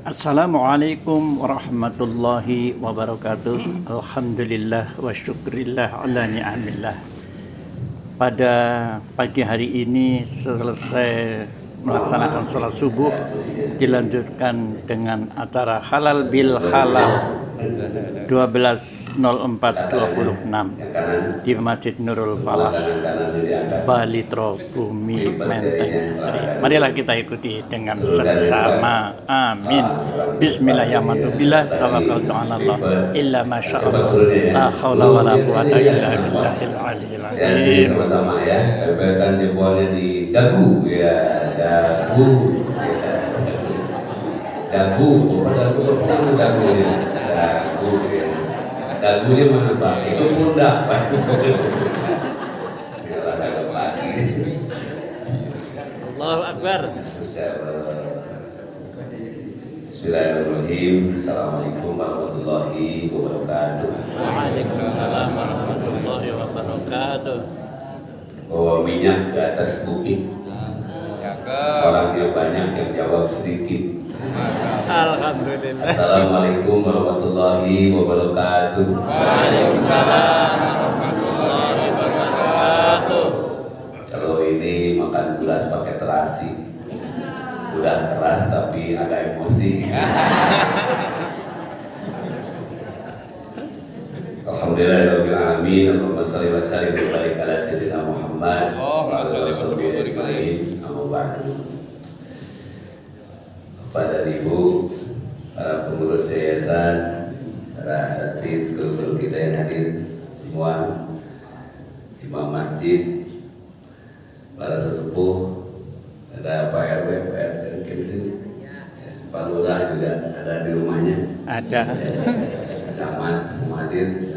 Assalamualaikum warahmatullahi wabarakatuh. Alhamdulillah wa syukrillah ala ni'amillah. Pada pagi hari ini selesai melaksanakan sholat subuh, dilanjutkan dengan acara halal bil halal 12.04.26 di Masjid Nurul Falah, Balitro, Bumi Menteng. Marilah kita ikuti dengan seksama. Amin. Bismillahirrahmanirrahim. Tawakkaltu 'ala Allah illa masyaallah. La haula wala quwata illa billahil aliyyil azim. Pertama ya, tempelkan jempolnya di dagu ya, dagu. Dagu ya. Dagunya mana Pak? Itu pundak Pak. Allahu Akbar. Bismillahirrahmanirrahim. Assalamualaikum warahmatullahi wabarakatuh. Waalaikumsalam warahmatullahi wabarakatuh. Bawa minyak ke atas bukit. Orangnya banyak, yang jawab sedikit. Alhamdulillah. Assalamualaikum warahmatullahi wabarakatuh. Waalaikumsalam warahmatullahi wabarakatuh. Kalau ini makan gelas pakai terasi, udah keras tapi agak emosi. Alhamdulillahirabbil alamin. Allahumma shalli wa sallim wa barik ala sayyidina Muhammad wa ala alihi ajmain. Amma ba'du. Bapak dan Ibu, para pengurus yayasan, para asatidz, guru-guru kita yang hadir semua, imam masjid, para sesepuh, ada Pak RW, Pak RT di sini, Pak Lurah juga ada di rumahnya, Ada. camat, semua hadir,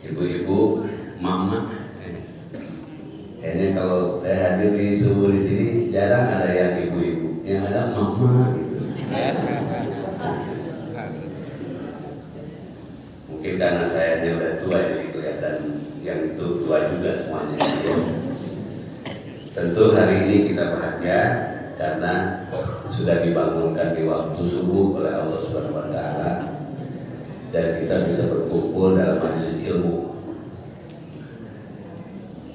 ibu-ibu, mama. Kayaknya kalau saya hadir di subuh di sini jarang ada yang ibu-ibu, yang ada mama gitu. Mungkin karena saya udah tua jadi kelihatan yang itu tua juga semuanya. Tentu hari ini kita bahagia karena sudah dibangunkan di waktu subuh oleh Allah Subhanahu wa taala dan kita bisa berkumpul dalam majelis ilmu.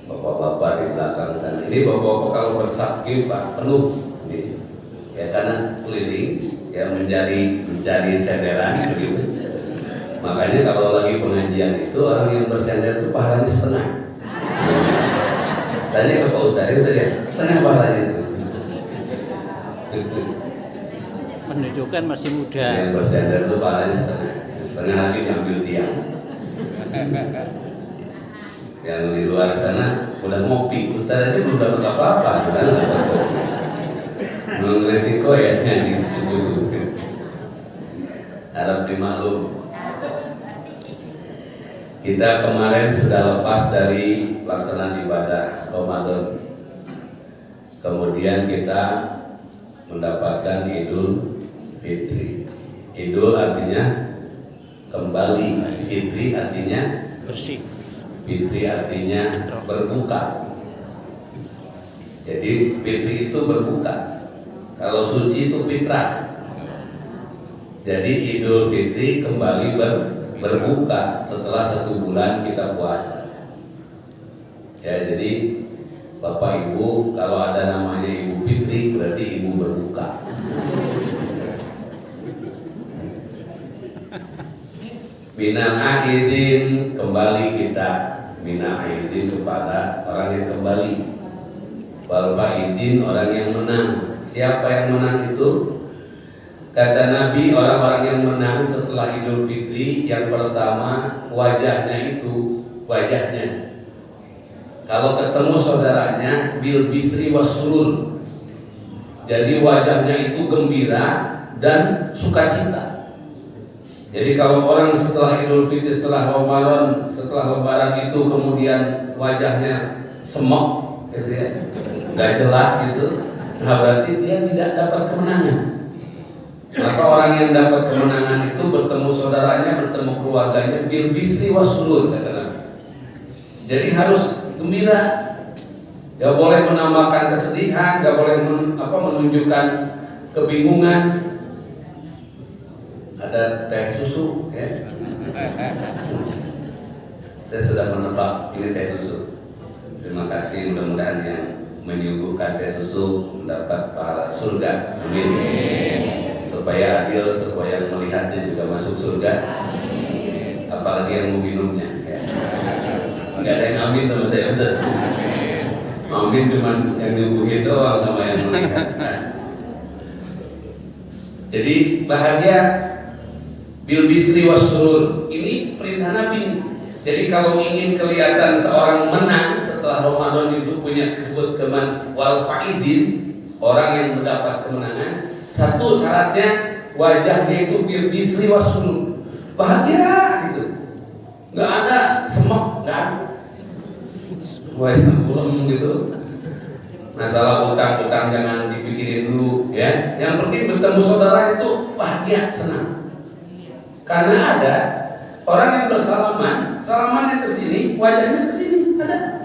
Bapak-bapak di belakang sana. Ini bapak-bapak kalau bersabki Pak penuh nih. Ya karena keliling ya mencari senderan begitu. Makanya kalau lagi pengajian itu orang yang bersender itu pahalanya setengah. Tanya ke Pak Ustaz itu ya, setengah pahalanya itu. Menunjukkan masih muda. Yang bersender itu pahalanya setengah lagi diambil tiang. Yang di luar sana udah ngopi, Ustaz aja belum dapat apa-apa, belum resiko ya di subuh-subuh. Harap dimaklum. Kita kemarin sudah lepas dari pelaksanaan ibadah Ramadan. Kemudian kita mendapatkan Idul Fitri. Idul artinya kembali, Fitri artinya Bersih. Fitri artinya berbuka. Jadi Fitri itu berbuka. Kalau suci itu fitrah. Jadi Idul Fitri kembali berbuka setelah 1 bulan kita puasa. Ya, jadi Bapak Ibu kalau ada namanya Ibu Fitri berarti Ibu berbuka. Minal aidin, kembali kita minal aidin kepada orang yang kembali. Wal faidin, orang yang menang. Siapa yang menang itu? Kata Nabi, orang-orang yang menang setelah Idul Fitri yang pertama wajahnya itu, wajahnya. Kalau ketemu saudaranya bil bisri wasurur. Jadi wajahnya itu gembira dan sukacita. Jadi kalau orang setelah Idul Fitri, setelah Ramadan, setelah Lebaran itu kemudian wajahnya semok, gitu ya, nggak jelas gitu, nah berarti dia tidak dapat kemenangan. Maka orang yang dapat kemenangan itu bertemu saudaranya, bertemu keluarganya, bil bisri wasulul, kata Nabi. Jadi harus gembira, Gak boleh menambahkan kesedihan, gak boleh menunjukkan kebingungan, ada teh susu, ya. Saya sudah menebak ini teh susu. Terima kasih, mudah-mudahan yang menyuguhkan teh susu mendapat pahala surga. Amin. Supaya adil, supaya melihatnya juga masuk surga. Apalagi yang mau minumnya. Ya. Enggak ada yang amin sama saya, betul. Amin cuma yang nyuguhin doang sama yang melihat. Nah. Jadi bahagia bil bisri wasurur, ini perintah Nabi. Jadi kalau ingin kelihatan seorang menang setelah Ramadan itu punya disebut keman wal faizin, orang yang mendapat kemenangan, satu syaratnya wajahnya itu bil bisri wasurur, bahagia gitu, nggak ada semok, nggak ada wajah buram gitu. Masalah utang-utang jangan dipikirin dulu, ya. Yang penting bertemu saudara itu bahagia, senang. Karena ada orang yang bersalaman, salamannya ke sini, wajahnya ke sini, ada.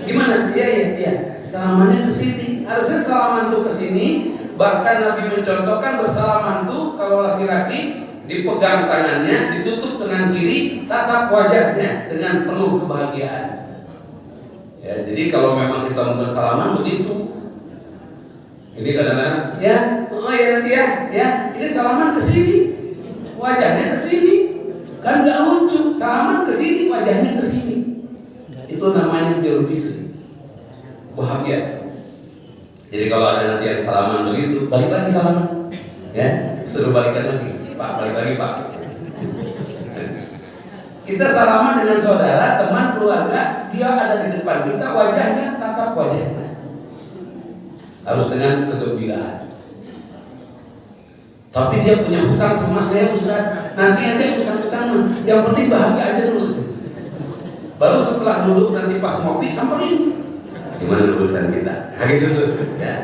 Gimana? Iya. Salamannya ke sini. Harusnya salaman tuh ke sini. Bahkan Nabi mencontohkan bersalaman tuh kalau laki-laki dipegang tangannya, ditutup dengan kiri, tatap wajahnya dengan penuh kebahagiaan. Ya, jadi kalau memang kita mau bersalaman begitu. Jadi kadang-kadang, nanti ya, ini salaman ke sini, wajahnya ke sini. Kan nggak lucu, salaman ke sini, wajahnya ke sini. Itu namanya bil bisri, bahagia. Jadi kalau ada nanti yang salaman begitu, balik lagi salaman, ya, suruh balikan lagi, Pak, balik lagi Pak. Kita salaman dengan saudara, teman, keluarga, dia ada di depan kita, wajahnya, tatap wajahnya, harus dengan kegembiraan. Tapi dia punya hutang sama saya, Ustaz. Nanti aja urusan hutang, yang penting bahagia aja dulu. Baru setelah duduk nanti pas ngopi samperin. Gimana urusan kita? Gitu tuh. Ya.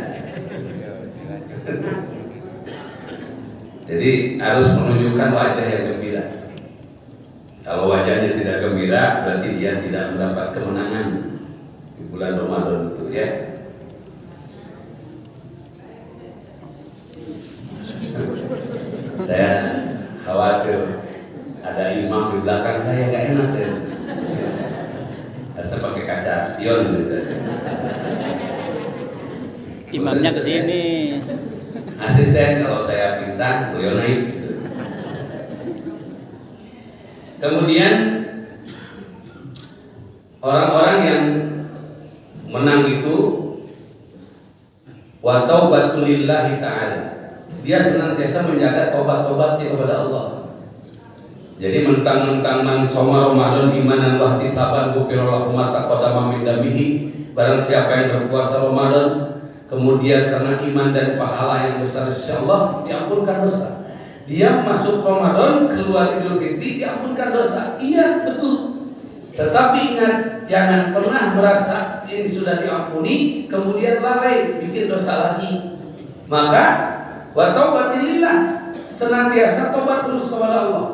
Jadi harus menunjukkan wajah yang gembira. Kalau wajahnya tidak gembira, berarti dia tidak mendapat kemenangan di bulan Ramadan itu, ya. Saya khawatir ada imam di belakang saya, gak enak saya. Saya pakai kaca spion misalnya. Imamnya ke sini. Asisten kalau saya pingsan, beliau naik gitu. Kemudian orang-orang yang menang itu wa taubatulillahi ta'ala, dia senantiasa menjaga tobat-tobatnya kepada Allah. Jadi mentang-mentang man soma Ramadan imanan wa ihtisaban ghufira lahu ma taqaddama min dambihi, barang siapa yang berpuasa Ramadan kemudian karena iman dan pahala yang besar insyaallah diampunkan dosa. Dia masuk Ramadan, keluar Idul Fitri, diampunkan dosa. Iya, betul. Tetapi ingat, jangan pernah merasa ini sudah diampuni, kemudian lalai bikin dosa lagi. Maka wa taubatilillah, senantiasa tobat terus kepada Allah.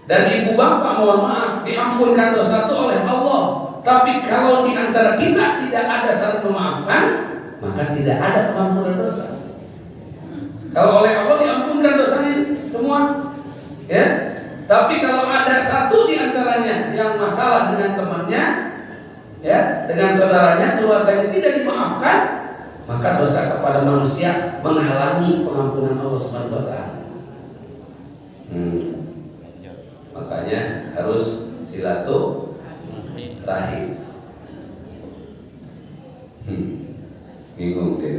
Dan ibu bapak mohon maaf, diampunkan dosa itu oleh Allah. Tapi kalau di antara kita tidak ada saling memaafkan, maka tidak ada pengampunan dosa. Kalau oleh Allah diampunkan dosanya semua, ya. Tapi kalau ada satu di antaranya yang masalah dengan temannya, ya, dengan saudaranya, keluarganya tidak dimaafkan, maka dosa kepada manusia menghalangi pengampunan Allah Subhanahu wa taala. Makanya harus silaturahim. Bingung deh.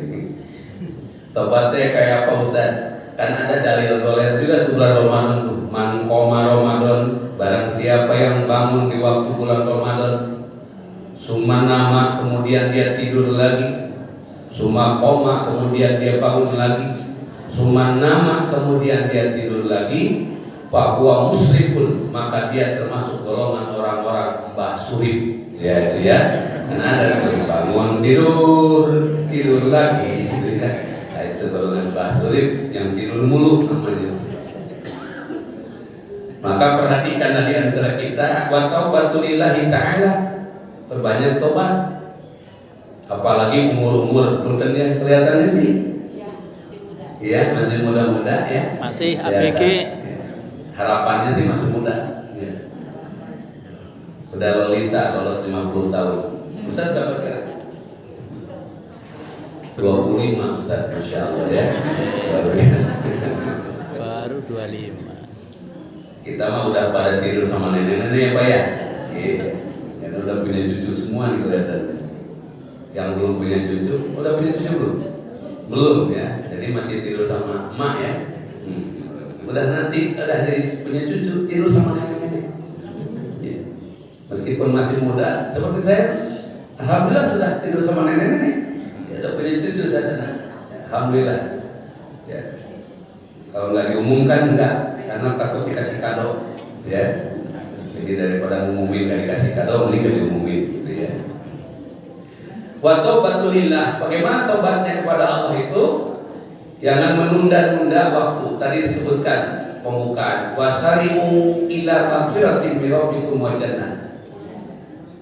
Tobatnya kayak apa Ustaz? Kan ada dalil doler juga tuh bulan Ramadan tuh. Man koma Ramadan, barang siapa yang bangun di waktu bulan Ramadan, suma nama kemudian dia tidur lagi, suma koma kemudian dia bangun lagi, suma nama kemudian dia tidur lagi, bahwa musyrikun, maka dia termasuk golongan orang-orang mbah surip. Ya itu ya. Karena ada bangun tidur lagi. Gitu ya. Nah, itu golongan mbah surip yang tidur mulu namanya. Maka perhatikan di antara kita wa taubatulillahi ta'ala, perbanyak tobat. Apalagi umur-umur kelihatannya sih. Ya, masih muda-muda ya. Masih Ya, ABG. harapannya sih masih muda. Ya. Udah lolita, lolos 50 tahun. Ustaz berapa sekarang? 25 Ustaz, Masya Allah ya. Luar biasa. Baru 25. Kita mah udah pada tidur sama nenek-nenek ya Pak ya. Iya. Dan udah punya cucu semua nih kelihatan. Yang belum punya cucu, udah punya cucu belum? Belum ya. Jadi masih tidur sama emak ya. Udah nanti udah jadi punya cucu, tidur sama nenek-nenek. Ya. Meskipun masih muda, seperti saya, alhamdulillah sudah tidur sama nenek-nenek. Ya, udah punya cucu saya. Alhamdulillah. Ya. Kalau nggak diumumkan enggak, karena takut dikasih kado, ya. Jadi daripada ngumumin nggak dikasih kado, mending diumumin, gitu ya. Wa taubatulillah. Bagaimana tobatnya kepada Allah itu? Jangan menunda-nunda waktu. Tadi disebutkan pembukaan. Wasari'u ila maghfiratin min rabbikum wa jannah.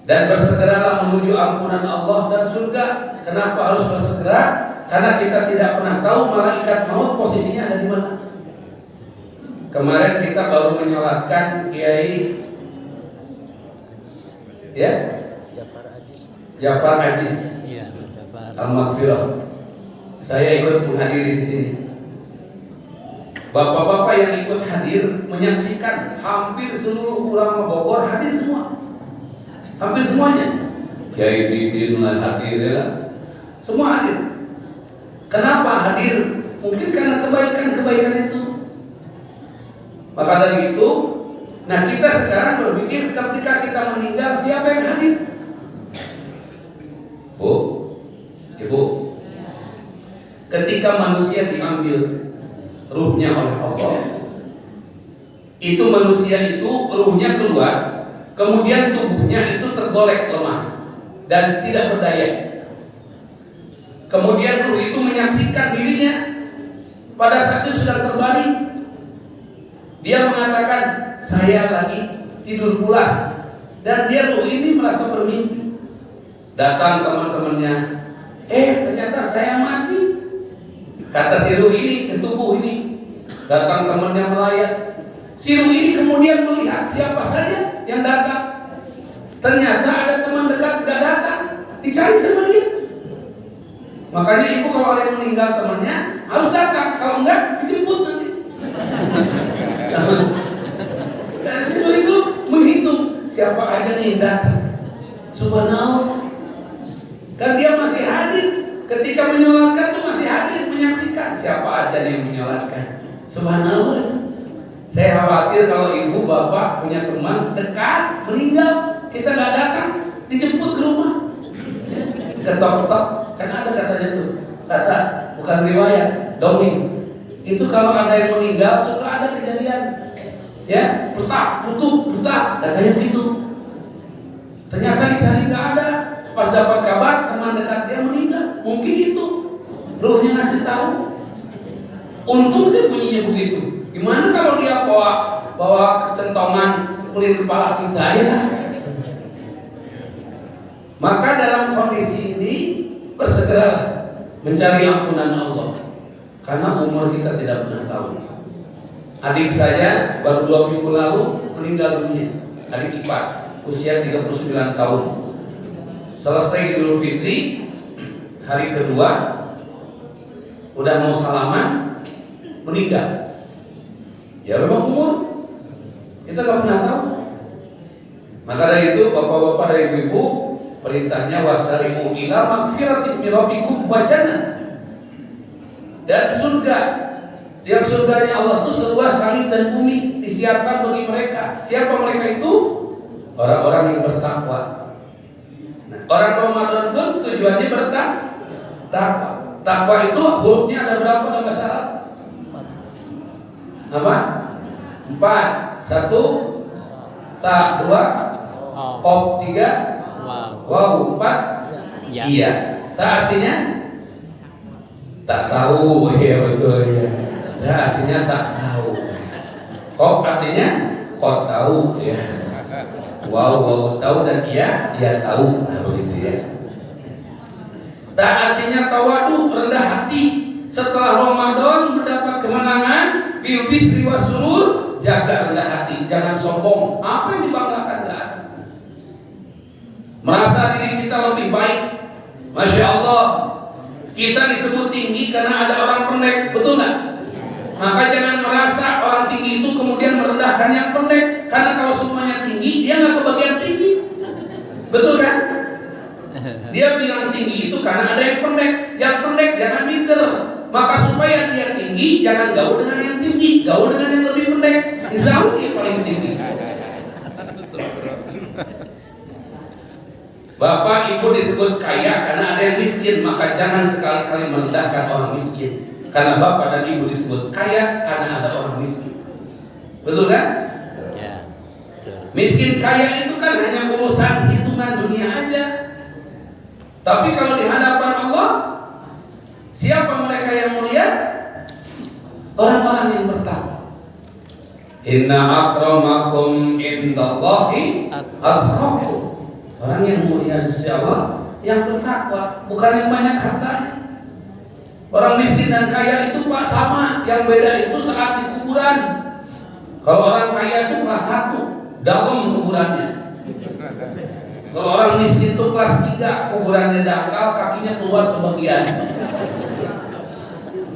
Dan bersegeralah menuju ampunan Allah dan surga. Kenapa harus bersegera? Karena kita tidak pernah tahu malaikat maut posisinya ada di mana. Kemarin kita baru menyolatkan Kiai ya Jafar Aziz Iya, Jafar. Al-Maghfirah. Saya ikut menghadiri di sini. Bapak-bapak yang ikut hadir menyaksikan hampir seluruh ulama Bogor hadir semua. Hampir semuanya. Kiai Didin hadir ya. Semua hadir. Kenapa hadir? Mungkin karena kebaikan-kebaikan itu. Maka dari itu, nah kita sekarang berpikir ketika kita meninggal siapa yang hadir? Bu, Ibu, ketika manusia diambil ruhnya oleh Allah, itu manusia itu ruhnya keluar, kemudian tubuhnya itu tergolek lemas dan tidak berdaya. Kemudian ruh itu menyaksikan dirinya pada saat itu sedang terbaring. Dia mengatakan, saya lagi tidur pulas. Dan dia ruh ini merasa bermimpi. Datang teman-temannya, ternyata saya mati. Kata si ruh ini ke tubuh ini. Datang temannya melayat. Si ruh ini kemudian melihat siapa saja yang datang. Ternyata ada teman dekat gak datang. Dicari sama dia. Makanya ibu kalau ada yang meninggal temannya harus datang, kalau enggak dijemput nanti. Karena itu menghitung siapa aja nih yang datang. Subhanallah. Kan dia masih hadir ketika menyolatkan tuh masih hadir menyaksikan siapa aja nih yang menyolatkan. Subhanallah. Saya khawatir kalau ibu bapak punya teman dekat meninggal kita nggak datang dijemput ke rumah. Ketok-ketok. Kan ada katanya tuh, kata bukan riwayat, dongeng. Itu kalau ada yang meninggal suka ada kejadian, ya, tutup, katanya begitu. Ternyata dicari nggak ada, pas dapat kabar teman dekat dia meninggal, mungkin itu ruhnya ngasih tahu. Untung sih bunyinya begitu. Gimana kalau dia bawa kecentongan kulit kepala kita ya? Maka dalam kondisi ini bersegeralah mencari ampunan Allah karena umur kita tidak pernah tahu. Adik saya baru 2 minggu lalu meninggal dunia. Adik ipar usia 39 tahun. Selesai Idul Fitri hari kedua udah mau salaman meninggal. Ya memang umur kita nggak pernah tahu. Maka dari itu bapak-bapak dan ibu-ibu, perintahnya wasari'u ila magfiratin min rabbikum wa jannah. Dan surga, yang surganya Allah itu seluas langit dan bumi, disiapkan bagi mereka. Siapa mereka itu? Orang-orang yang bertakwa. Nah, orang Ramadan pun tujuannya bertakwa. Takwa itu hurufnya ada berapa dalam bahasa Arab? Apa? 4. 1 ta, 2 qaf, 3 waw, 4 Ya. iya. Ta artinya tak tahu, ya betul ya. Ta artinya tak tahu. Qaf artinya kau tahu ya. Waw tahu dan dia tahu. Nah, begitu ya. Ta artinya tawadu, rendah hati. setelah Ramadan mendapat kemenangan, bil bisri wasurur, jaga rendah hati, jangan sombong. Apa yang dibanggakan enggak ada. Merasa diri kita lebih baik. Masya Allah, kita disebut tinggi karena ada orang pendek, betul nggak? Maka jangan merasa orang tinggi itu kemudian merendahkan yang pendek, karena kalau semuanya tinggi, dia nggak kebagian tinggi, betul kan? Dia bilang tinggi itu karena ada yang pendek jangan minder. Maka supaya dia tinggi, jangan gaul dengan yang tinggi, gaul dengan yang lebih pendek. Jauh dia paling tinggi. Bapak ibu disebut kaya karena ada yang miskin, maka jangan sekali-kali merendahkan orang miskin. Karena bapak dan ibu disebut kaya karena ada orang miskin. Betul kan? Ya. Miskin kaya itu kan hanya urusan hitungan dunia aja. Tapi kalau di hadapan Allah, siapa mereka yang mulia? Orang-orang yang bertakwa. Inna akramakum indallahi atqakum. Orang yang mulia di sisi Allah yang bertakwa, bukan yang banyak hartanya. Orang miskin dan kaya itu Pak sama, yang beda itu saat di kuburan. Kalau orang kaya itu kelas 1, dalam kuburannya. Kalau orang miskin itu kelas 3, kuburannya dangkal, kakinya keluar sebagian.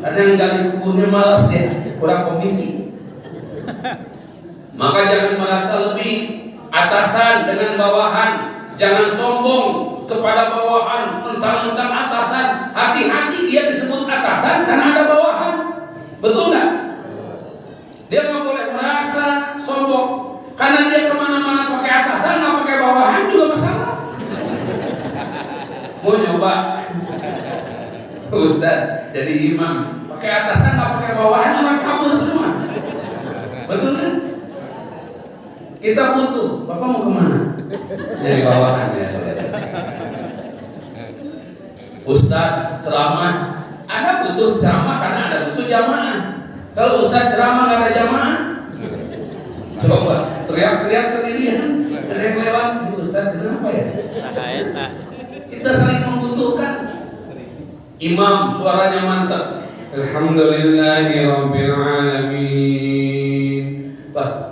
Karena yang gali kuburnya malas ya, kurang komisi. Maka jangan merasa lebih atasan dengan bawahan. Jangan sombong kepada bawahan, mentang-mentang atasan. Hati-hati dia disebut atasan karena ada bawahan. Betul nggak? Dia nggak boleh merasa sombong. Karena dia kemana-mana pakai atasan, nggak pakai bawahan juga masalah. Mau nyoba? Ustaz jadi imam, pakai atasan nggak pakai bawahan, orang kabur semua. Betul kan? Kita butuh. Bapak mau kemana? Dari bawahan ya. Ustaz ceramah, ada butuh ceramah karena ada butuh jamaah. Kalau Ustaz ceramah nggak ada jamaah, coba teriak-teriak sendirian. Ada yang lewat, Ustaz kenapa ya? Kita saling membutuhkan. Imam suaranya mantap. Alhamdulillahirabbil alamin.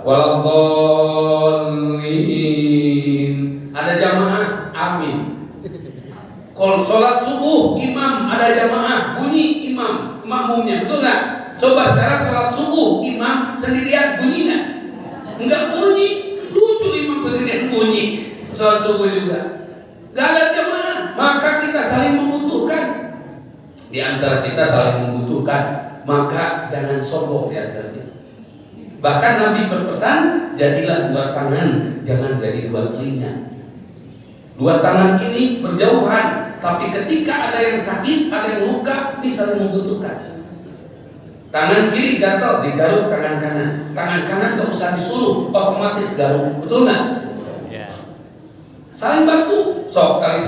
Waladhdallin. Ada jamaah, amin. Kalau sholat subuh, imam ada jamaah, bunyi imam, makmumnya, betul nggak? Coba sekarang sholat subuh, imam sendirian, bunyi nggak? Enggak bunyi, lucu imam sendirian bunyi. Sholat subuh juga, nggak ada jamaah. Maka kita saling membutuhkan. Di antara kita saling membutuhkan, maka jangan sombong di antara kita. Bahkan Nabi berpesan, jadilah dua tangan, jangan jadi dua telinga. Dua tangan ini berjauhan, tapi ketika ada yang sakit, ada yang luka, ini saling membutuhkan. Tangan kiri gatal, digaruk tangan kanan. Tangan kanan gak usah disuluh, otomatis garuk. Betul nggak? Ya. Saling bantu. Sok tali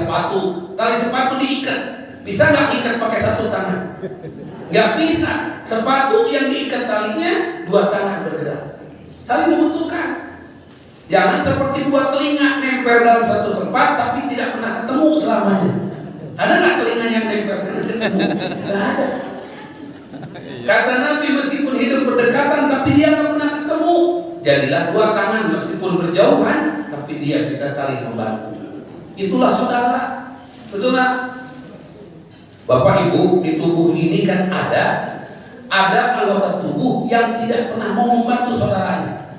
sepatu diikat. Bisa nggak ikat pakai satu tangan? Nggak bisa. Sepatu yang diikat talinya dua tangan bergerak. Saling membutuhkan. Jangan seperti dua telinga nempel dalam satu tempat tapi tidak pernah ketemu selamanya. Ada nggak telinga yang nempel ketemu? Nggak ada. Kata Nabi, meskipun hidup berdekatan tapi dia nggak pernah ketemu. Jadilah dua tangan meskipun berjauhan tapi dia bisa saling membantu. Itulah saudara. Betul nggak? Bapak Ibu, di tubuh ini kan ada anggota tubuh yang tidak pernah mau membantu saudaranya.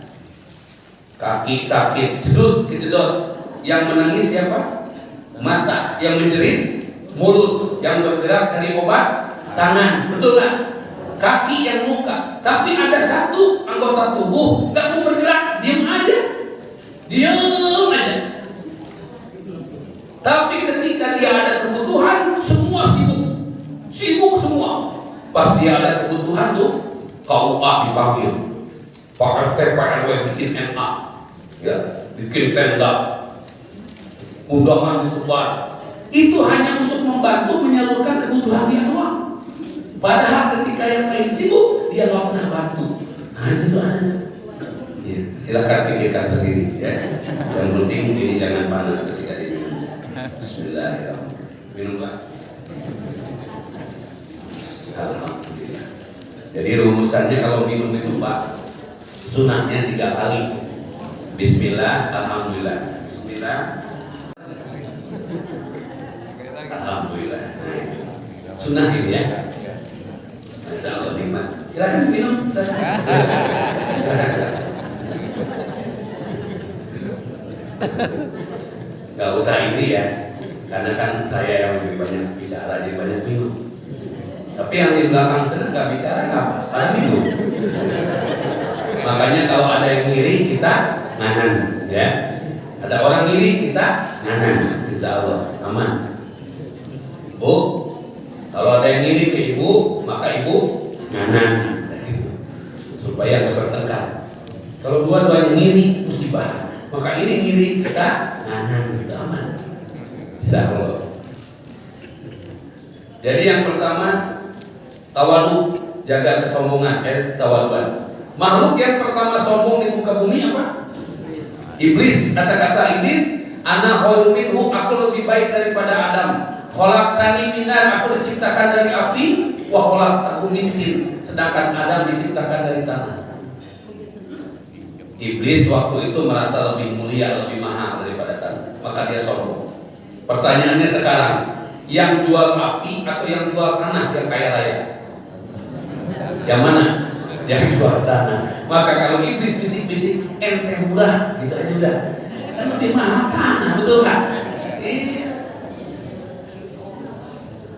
Kaki sakit, jedut, kejedot. Yang menangis siapa? Mata. Yang menjerit, mulut. Yang bergerak cari obat, tangan. Betul nggak? Kaki yang luka. Tapi ada satu anggota tubuh nggak mau bergerak, diam aja. Diam aja. Tapi ketika dia ada kebutuhan, semua sibuk semua. Pas dia ada kebutuhan tuh, KUA dipanggil, Pak RT, Pak RW bikin NA, ya, bikin tenda, undangan disebar. Itu hanya untuk membantu menyalurkan kebutuhan dia doang. Padahal ketika yang lain sibuk, dia nggak pernah bantu. Nah itu tuh ada. Ya, silakan pikirkan sendiri ya. Yang penting ini jangan panas ketika diminum. Bismillahirrahmanirrahim. Minum Pak. Alhamdulillah. Jadi rumusannya kalau minum itu Pak, sunahnya 3 kali. Bismillah, alhamdulillah. Bismillah, alhamdulillah. Sunnah ini ya. Masya Allah nikmat. Silakan minum. Gak usah ini ya, karena kan saya yang lebih banyak bicara, jadi banyak minum. Tapi yang di belakang sana nggak bicara, nggak pada minum. Makanya kalau ada yang ngiri kita nahan, ya. Ada orang ngiri kita nahan, insya Allah aman. Bu, kalau ada yang ngiri ke ibu, maka ibu nahan, gitu. Supaya nggak bertengkar. Kalau dua-duanya ngiri, musibah. Maka ini ngiri kita nahan, itu aman, insya Allah. Jadi yang pertama, tawadu, jaga kesombongan, tawaduan. Makhluk yang pertama sombong di muka bumi apa? Iblis. Kata-kata iblis, ana khairum minhu, aku lebih baik daripada Adam. Khalaqtani min nar, aku diciptakan dari api, wa khalaqtahu min tin, sedangkan Adam diciptakan dari tanah. Iblis waktu itu merasa lebih mulia, lebih mahal daripada tanah, maka dia sombong. Pertanyaannya sekarang, yang jual api atau yang jual tanah yang kaya raya? Yang mana? Yang jual tanah. Maka kalau iblis bisik-bisik, ente murah, gitu aja udah. Kan lebih mahal tanah, betul kan? Iya.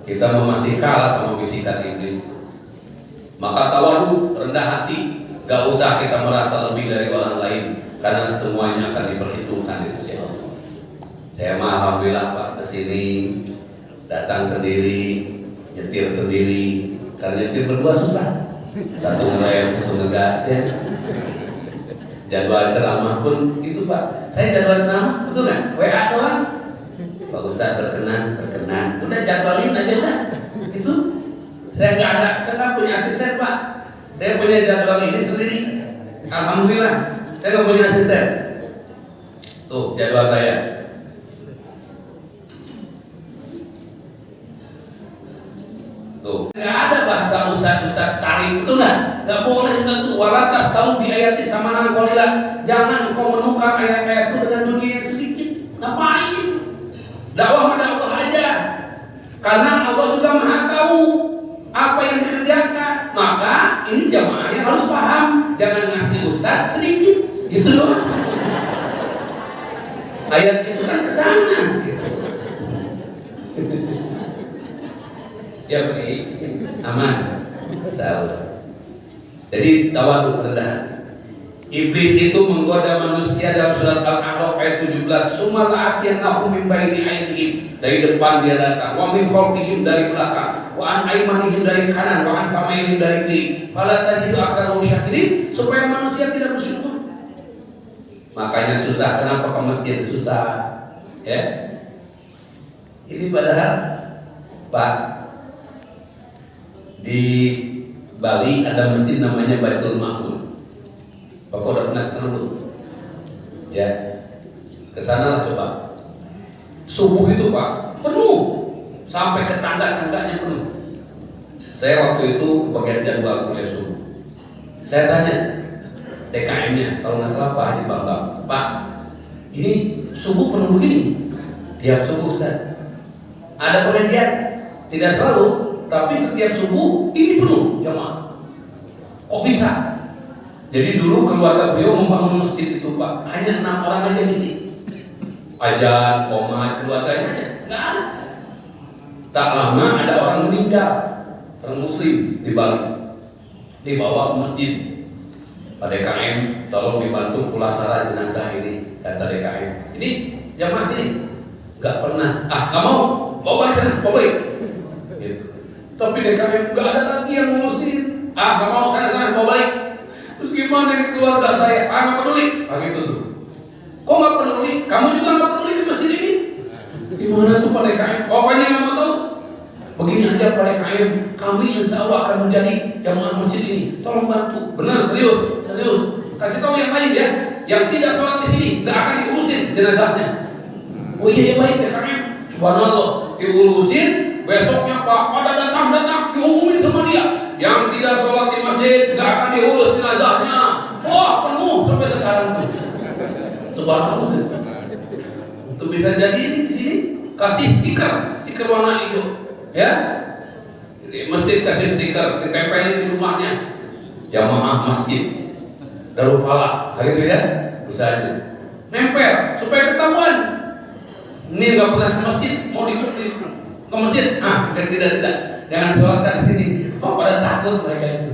Kita masih kalah sama bisikan iblis. Maka tawadu, rendah hati, gak usah kita merasa lebih dari orang lain, karena semuanya akan diperhitungkan di sisi Allah. Saya mah alhamdulillah Pak kesini, datang sendiri, nyetir sendiri, karena nyetir berdua susah. Satu ngerem, satu ngegas ya. Jadwal ceramah pun itu Pak. Saya jadwal ceramah, betul nggak? WA doang. Pak Ustadz berkenan. Udah jadwalin aja udah. Itu saya nggak punya asisten Pak. Saya punya jadwal ini sendiri. Alhamdulillah, saya nggak punya asisten. Tuh jadwal saya. Tuh, nggak ada bahasa ustaz tarik, betul nggak boleh tentu. Walatas tahu di ayat sama nangkolilah. Jangan kau menukar ayat-ayat itu dengan dunia yang sedikit. Ngapain? Dakwah aja. Karena Allah juga maha tahu apa yang dikerjakan. Maka ini jamaahnya harus paham. Jangan ngasih ustaz sedikit, gitu doang. Ayat itu kan kesana. Gitu. Ya begini, aman, salah. Jadi tawadu, rendah. Iblis itu menggoda manusia dalam surat Al-A'raf ayat 17. Sumal a'tiyannahum min baini aydihim, dari depan dia datang, wa min khalfihim dari belakang, wa an aymanihim dari kanan, wa an samaihim dari kiri. Fala tajidu aktsarahum syakirin, supaya manusia tidak bersyukur. Makanya susah. Kenapa ke masjid susah? Ya. Ini padahal Pak, di Bali ada masjid namanya Baitul Ma'mun. Bapak udah pernah kesana belum? Ya, kesana lah coba. Subuh itu Pak penuh sampai ke tangga-tangganya penuh. Saya waktu itu bagian jadwal kuliah subuh. Saya tanya DKM-nya, kalau nggak salah Pak Haji Bambang, Pak, ini subuh penuh begini? Tiap subuh Ustaz. Ada pengajian? Tidak selalu, tapi setiap subuh ini penuh jamaah. Kok bisa? Jadi dulu keluarga beliau membangun masjid itu Pak, hanya 6 orang aja ngisi. Ajan, komat, keluarganya aja nggak ada. Tak lama ada orang meninggal, orang Muslim di Bali, dibawa ke masjid. Pak DKM, tolong dibantu pulasara jenazah ini, kata DKM. Ini jamaah sini nggak pernah, nggak mau, bawa balik sana, bawa balik. Gitu. Tapi DKM nggak ada lagi yang ngurusin, nggak mau sana bawa balik. Terus gimana nih keluarga saya? Nggak peduli, gitu tuh. Kok nggak peduli? Kamu juga nggak peduli di masjid ini? Gimana tuh Pak DKM? Pokoknya nggak mau tahu. Begini aja Pak DKM, kami insya Allah akan menjadi jamaah masjid ini. Tolong bantu. Benar, serius. Kasih tahu yang lain ya, yang tidak sholat di sini nggak akan diurusin jenazahnya. Oh iya baik DKM. Subhanallah, diurusin besoknya Pak, pada datang diumumin sama dia, yang tidak sholat di masjid nggak akan diurus jenazahnya. Wah, penuh sampai sekarang tuh. Subhanallah. Itu bisa jadi di sini kasih stiker warna hijau, ya. Di masjid kasih stiker, ditempelin di rumahnya. Jamaah masjid Darul Falah, gitu ya, bisa aja. Nempel supaya ketahuan. Ini nggak pernah ke masjid, mau ke masjid, dan tidak, jangan sholatkan di sini. Oh, pada takut mereka itu.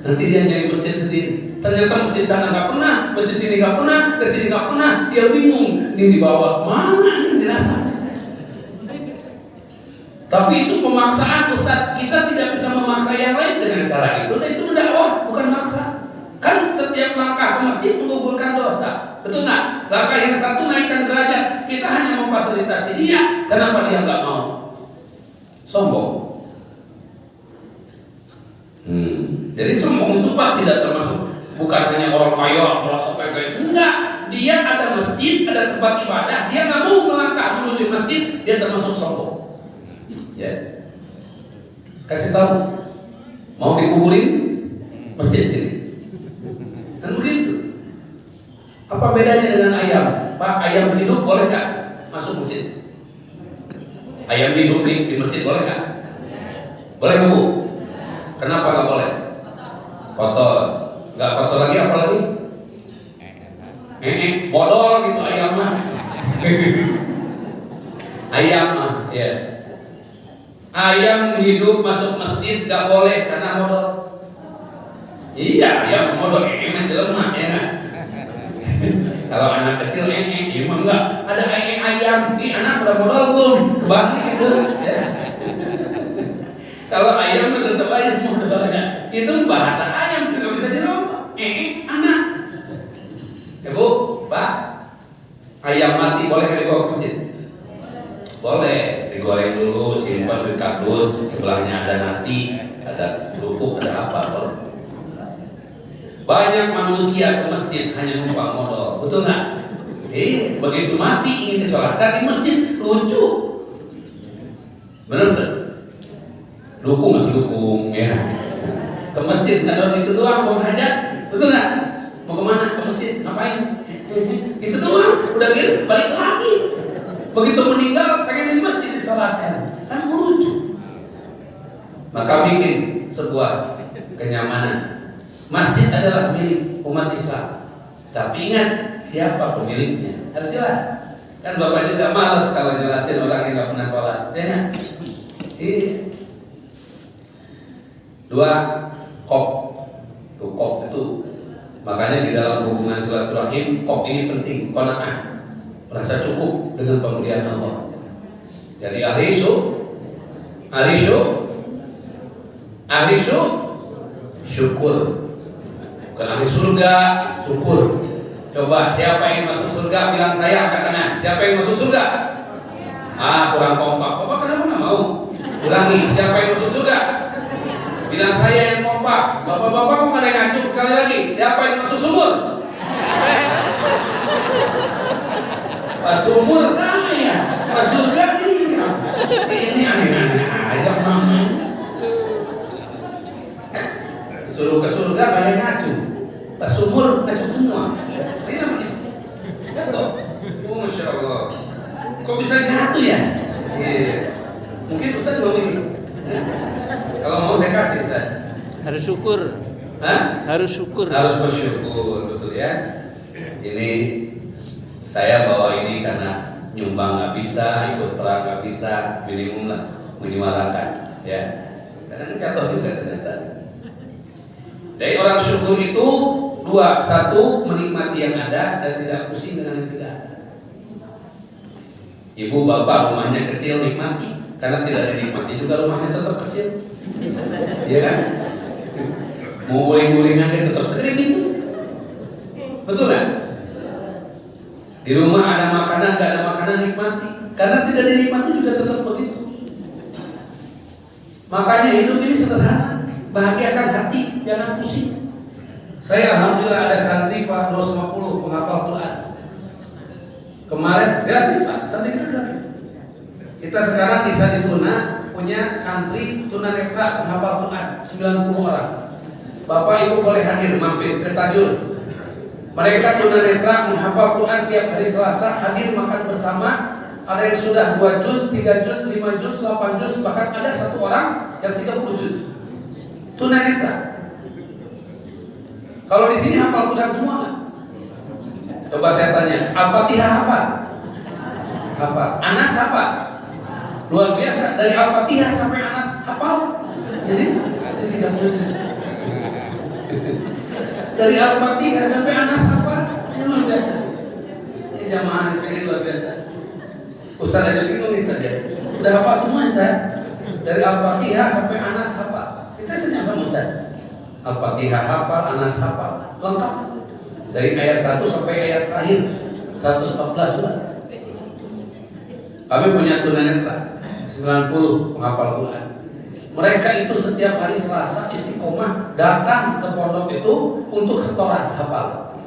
Nanti dia nyari masjid sendiri. Ternyata masjid sana nggak pernah, masjid sini nggak pernah, ke sini nggak pernah. Dia bingung, ini dibawa mana ini jenazahnya? Tapi itu pemaksaan, Ustaz. Kita tidak bisa memaksa yang lain dengan cara itu. Dan itu dakwah, bukan maksa. Kan setiap langkah ke masjid menggugurkan dosa, betul nggak? Langkah yang satu naikkan derajat. Kita hanya memfasilitasi dia. Kenapa dia nggak mau? Sombong. Jadi sombong itu Pak tidak termasuk, bukan hanya orang kaya, merasa kayak enggak. Dia ada masjid, ada tempat ibadah, dia nggak mau melangkah menuju masjid, dia termasuk sombong. Ya, kasih tahu, mau dikuburin masjid sini. Kan begitu. Apa bedanya dengan ayam? Pak, ayam hidup boleh nggak masuk masjid? Ayam hidup di masjid boleh nggak? Boleh nggak Bu? Kenapa nggak boleh? Kotor. Nggak kotor lagi apa lagi? Bodol gitu ayam mah. Ayam mah, ya. Ayam hidup masuk masjid nggak boleh karena bodol. Iya, ayam modal lemah ya kan? Kalau anak kecil emang enggak. Ada ayam di anak udah modal belum? Kebagi itu. Ya. Kalau ayam tetap aja modalnya. Itu bahasa ayam juga bisa dirubah. Anak. Ya Bu, Pak. Ayam mati boleh nggak dibawa ke masjid? Boleh. Digoreng dulu, simpan di kardus. Sebelahnya ada nasi, ada kerupuk, ada apa? Boleh. Banyak manusia ke masjid hanya numpang modal, betul nggak? Begitu mati ingin disolatkan di masjid, lucu, bener nggak? Dukung ya. Ke masjid nggak ada itu doang, mau hajat, betul nggak? Mau kemana? Ke masjid, ngapain? Itu doang, udah gitu balik lagi. Begitu meninggal pengen di masjid disolatkan, kan lucu. Maka bikin sebuah kenyamanan. Masjid adalah milik umat Islam. Tapi ingat siapa pemiliknya. Harus jelas. Kan Bapak juga malas kalau jelasin orang yang nggak pernah sholat. Ya. Dua, kop. Tuh kop itu. Makanya di dalam hubungan silaturahim, kop ini penting. Qanaah. Merasa cukup dengan pemberian Allah. Jadi arishu, syukur. Bukan ahli surga, syukur. Coba siapa yang masuk surga bilang saya angkat tangan. Siapa yang masuk surga? Kurang kompak. Kompak kenapa nggak mau? Ulangi. Siapa yang masuk surga? Bilang saya yang kompak. Bapak-bapak kok ada yang ngacung sekali lagi? Siapa yang masuk sumur? Pas sumur sama ya. Pas surga dia. Ini aneh-aneh aja namanya. Suruh ke surga gak ada ngacung, ke sumur ngacung semua. Ini namanya jatuh. Oh Masya Allah. Kok bisa jatuh ya? Mungkin Ustaz mau ini. Kalau mau saya kasih Ustaz. Harus syukur. Harus syukur. Harus bersyukur, betul ya. Ini saya bawa ini karena nyumbang nggak bisa, ikut perang nggak bisa, minimum lah menyuarakan ya. Karena jatuh juga ternyata. Dari orang syukur itu dua, satu menikmati yang ada dan tidak pusing dengan yang tidak ada. Ibu bapak rumahnya kecil nikmati, karena tidak dinikmati juga rumahnya tetap kecil, iya kan? Mau guling-gulingan dia tetap segede gitu, betul kan? Di rumah ada makanan, nggak ada makanan nikmati, karena tidak dinikmati juga tetap begitu. Makanya hidup ini sederhana. Bahagiakan hati, jangan pusing. Saya alhamdulillah ada santri Pak 250 penghafal Quran. Kemarin gratis Pak, santri kita gratis. Kita sekarang di Sadipurna punya santri tunanetra penghafal Quran 90 orang. Bapak Ibu boleh hadir mampir ke Tajur. Mereka tunanetra menghafal Quran tiap hari Selasa, hadir makan bersama. Ada yang sudah 2 juz, 3 juz, 5 juz, 8 juz, bahkan ada satu orang yang 30 juz. Tunanetra. Kalau di sini hafal Quran semua nggak? Coba saya tanya, Al-Fatihah hafal? Hafal. Anas hafal? Luar biasa, dari Al-Fatihah sampai Anas hafal. Jadi 30 juz. Dari Al-Fatihah sampai Anas hafal, ini luar biasa. Ini jamaah di sini luar biasa. Ustaz aja bingung nih saja. Sudah hafal semua Ustaz. Dari Al-Fatihah sampai Anas hafal. Kita senyap sama Ustaz. Al-Fatihah hafal, Anas hafal, lengkap. Dari ayat 1 sampai ayat terakhir 114 surat. Kami punya tunanetra 90 penghafal Quran. Mereka itu setiap hari Selasa istiqomah datang ke pondok itu untuk setoran hafal.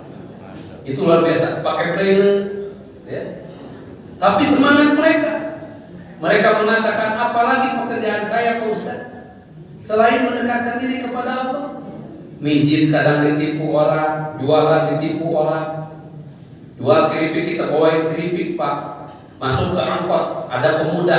Itu luar biasa, pakai braille, ya. Tapi semangat mereka mengatakan, apalagi pekerjaan saya Pak Ustaz, selain mendekatkan diri kepada Allah, mijit kadang ditipu orang, jualan ditipu orang, jual keripik kita bawain keripik Pak, masuk ke angkot ada pemuda,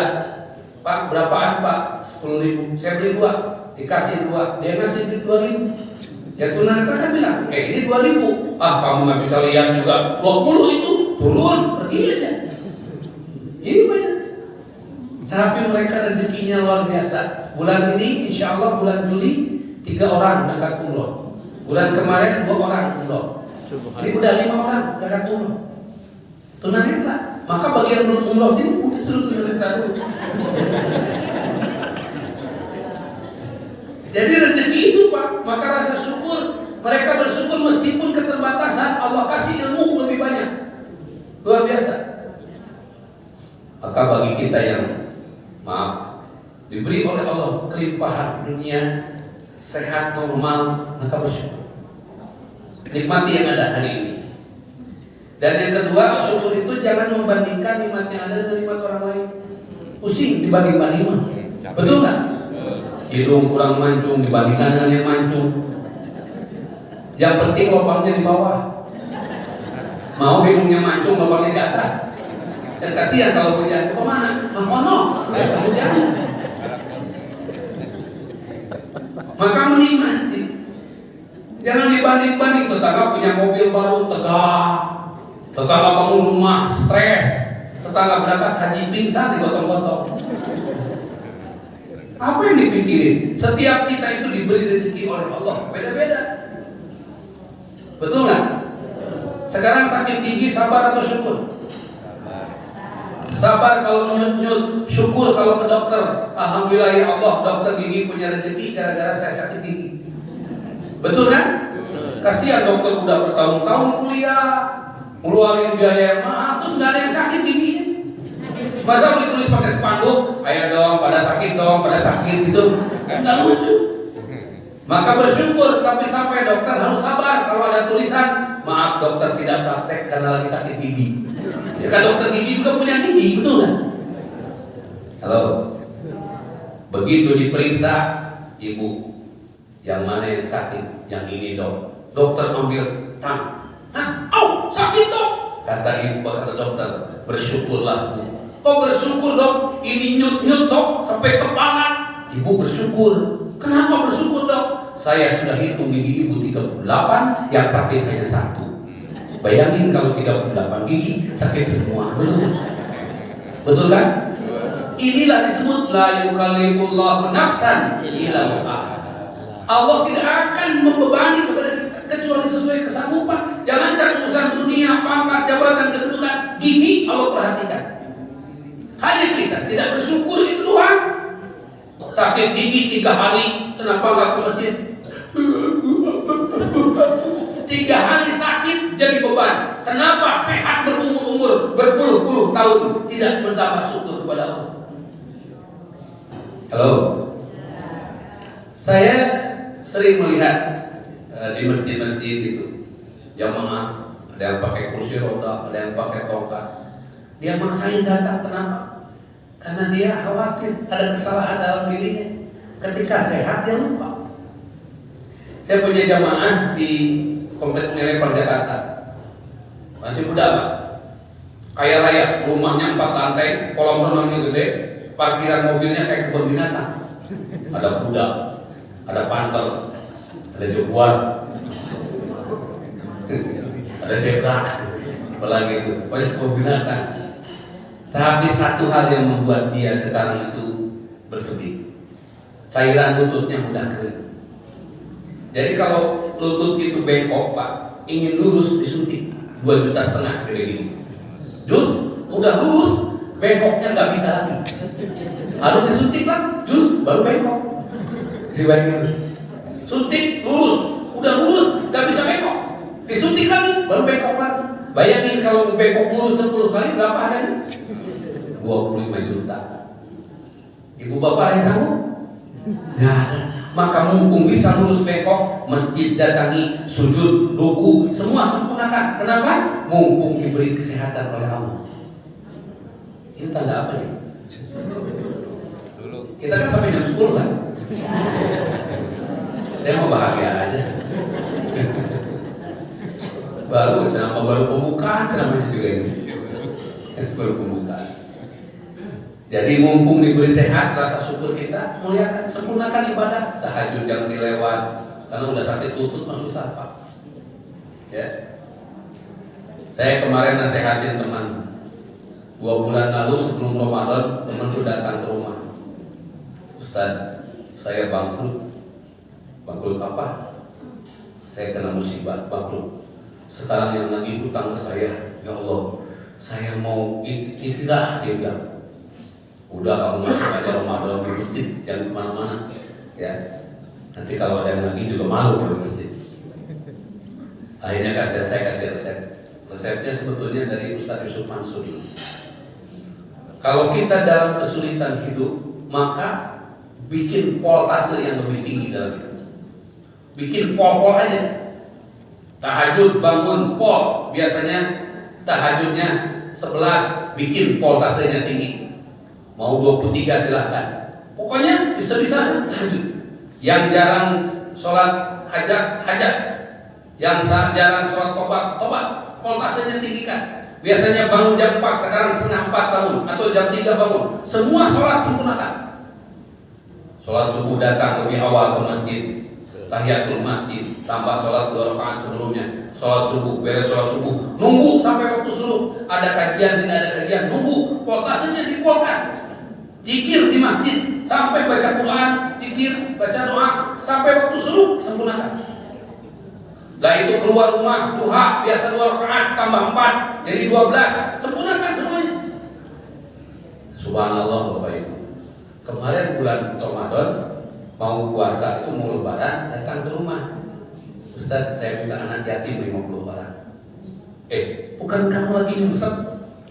Pak berapaan Pak? 10.000, saya beli 2, dikasih 2, dia ngasih 2.000. Ya tunanetra kan bilang, ini 2.000, kamu nggak bisa lihat juga, 20 itu turun, pergi aja. Ini banyak. Tapi mereka rezekinya luar biasa. Bulan ini insya Allah bulan Juli 3 orang berangkat umroh. Bulan kemarin 2 orang umroh. Ini udah 5 orang berangkat umroh. Tunanetra. Maka bagi yang belum umroh sini mungkin suruh tunanetra dulu. Jadi rezeki itu Pak. Maka rasa syukur. Mereka bersyukur meskipun keterbatasan Allah kasih ilmu lebih banyak. Luar biasa. Maka bagi kita yang diberi oleh Allah kelimpahan dunia, sehat, normal, maka bersyukur. Nikmati yang ada hari ini. Dan yang kedua, syukur itu jangan membandingkan nikmat yang ada dengan nikmat orang lain. Pusing dibanding-banding. Betul nggak? Hidung kurang mancung dibandingkan dengan yang mancung. Yang penting lubangnya di bawah. Mau hidungnya mancung, lubangnya di atas. Dan kasihan kalau hujan, kemana? Ono, hujan. Maka menikmati. Jangan dibanding-banding. Tetangga punya mobil baru, tegak. Tetangga bangun rumah, stres. Tetangga berangkat haji pingsan, digotong-gotong. Apa yang dipikirin? Setiap kita itu diberi rezeki oleh Allah, beda-beda. Betul nggak? Sekarang sakit gigi, sabar atau syukur? Sabar kalau nyut-nyut, syukur kalau ke dokter. Alhamdulillah ya Allah, dokter gigi punya rezeki gara-gara saya sakit gigi. Betul kan? Kasihan dokter udah bertahun-tahun kuliah, ngeluarin biaya yang mahal, terus nggak ada yang sakit giginya. Masa boleh tulis pakai spanduk, ayo dong, pada sakit gitu, nggak lucu. Maka bersyukur, tapi sampai dokter harus sabar kalau ada tulisan, maaf dokter tidak praktek karena lagi sakit gigi. Ya kan dokter gigi juga punya gigi, betul nggak? Halo, begitu diperiksa, ibu, yang mana yang sakit? Yang ini dok. Dokter ambil tang, sakit dok. Kata ibu, kata dokter, bersyukurlah bu. Kok bersyukur dok? Ini nyut-nyut dok sampai kepala. Ibu bersyukur. Kenapa bersyukur dok? Saya sudah hitung gigi ibu 38, yang sakit hanya 1. Bayangin kalau 38 gigi sakit semua. Betul kan? Inilah disebut la yukallifullahu nafsan illa wus'aha. Allah tidak akan membebani kepada kita kecuali sesuai kesanggupan. Jangankan urusan dunia, pangkat, jabatan, kedudukan, gigi Allah perhatikan. Hanya kita tidak bersyukur itu Tuhan. Sakit gigi 3 hari, kenapa nggak ke masjid? 3 hari sakit jadi beban. Kenapa sehat berumur-umur berpuluh-puluh tahun tidak bersama syukur kepada Allah? Halo. Saya sering melihat di masjid-masjid itu jamaah, ada yang pakai kursi roda, ada yang pakai tongkat. Dia maksain datang, kenapa? Karena dia khawatir ada kesalahan dalam dirinya. Ketika sehat dia lupa. Saya punya jamaah di Komplek Unilever Jakarta. Masih muda Pak. Kaya raya, rumahnya 4 lantai, kolam renangnya gede, parkiran mobilnya kayak kebun binatang. Ada kuda, ada panter, ada jaguar, ada zebra, apalagi itu, banyak kebun binatang. Tapi satu hal yang membuat dia sekarang itu bersedih, cairan lututnya mudah kering. Jadi kalau lutut itu bengkok Pak, ingin lurus disuntik 2,5 juta segede gini. Jus udah lurus, bengkoknya nggak bisa lagi. Harus disuntik Pak, jus baru bengkok. Riwayatnya, suntik lurus, udah lurus nggak bisa bengkok, disuntik lagi baru bengkok lagi. Bayangin kalau bengkok lurus 10 kali berapa harganya? 25 juta. Ibu bapak ada yang sanggup? Nah, maka mumpung bisa lurus bengkok, masjid datangi, sujud, ruku, semua sempurnakan. Kenapa? Mumpung diberi kesehatan oleh Allah. Ini tanda apa ya? Kita kan sampai jam 10 kan? Saya mau bahagia aja. baru pembukaan ceramahnya juga ini. Baru pembukaan. Jadi mumpung diberi sehat, rasa syukur kita, muliakan, sempurnakan ibadah. Tahajud jangan dilewat, karena udah sakit lutut masuk susah Pak. Ya. Saya kemarin nasehatin teman. 2 bulan lalu sebelum Ramadan, teman itu datang ke rumah. Ustaz, saya bangkrut. Bangkrut apa? Saya kena musibah, bangkrut. Sekarang yang lagi hutang ke saya, ya Allah, saya mau ikhtiar, dia bilang. Udah kamu masuk aja Ramadan di masjid, jangan kemana-mana, ya. Nanti kalau ada yang lagi juga malu di masjid. Akhirnya saya kasih resep. Resepnya sebetulnya dari Ustaz Yusuf Mansur. Kalau kita dalam kesulitan hidup, maka bikin voltase yang lebih tinggi dalam hidup. Bikin pol-pol aja. Tahajud bangun pol, biasanya tahajudnya 11, bikin voltasenya tinggi. Mau 23 silahkan. Pokoknya bisa-bisa tahajud. Yang jarang sholat hajat, hajat. Yang jarang sholat tobat, voltasenya tinggikan. Biasanya bangun jam 4, sekarang setengah 4 bangun, atau jam 3 bangun. Semua sholat sempurnakan. Sholat subuh datang lebih awal ke masjid, tahiyatul masjid, tambah sholat 2 rakaat sebelumnya. Sholat subuh, beres sholat subuh, nunggu sampai waktu subuh. Ada kajian, tidak ada kajian, nunggu. Voltasenya dipolkan. Zikir di masjid, sampai baca Quran, zikir, baca doa, sampai waktu subuh, sempurnakan. Lah itu keluar rumah, duha, biasa 2 rakaat, tambah 4, jadi 12, sempurnakan semuanya. Subhanallah Bapak Ibu. Kemarin bulan Ramadan, mau puasa itu mau lebaran, datang ke rumah. Ustaz, saya minta anak yatim 50 orang. Bukan kamu lagi nyungsep?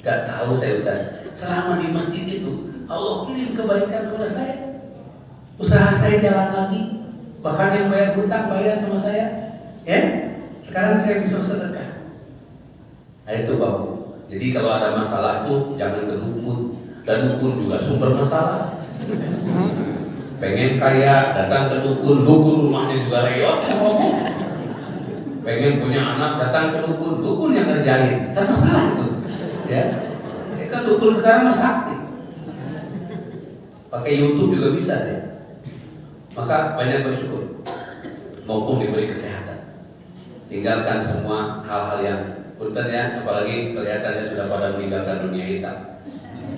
Gak tahu saya Ustaz. Selama di masjid itu, Allah kirim kebaikan kepada saya. Usaha saya jalan lagi. Bahkan yang bayar hutang bayar sama saya. Ya, sekarang saya bisa sedekah. Nah itu Bapak. Jadi kalau ada masalah itu jangan ke dukun. Dan dukun juga sumber masalah. Pengen kaya datang ke dukun, dukun rumahnya juga reot. Pengen punya anak datang ke dukun, dukun yang ngerjain. Kan masalah itu. Ya. Kan dukun sekarang mah sakti. Pakai YouTube juga bisa deh. Maka banyak bersyukur. Mumpung diberi kesehatan. Tinggalkan semua hal-hal yang punten ya, apalagi kelihatannya sudah pada meninggalkan dunia hitam.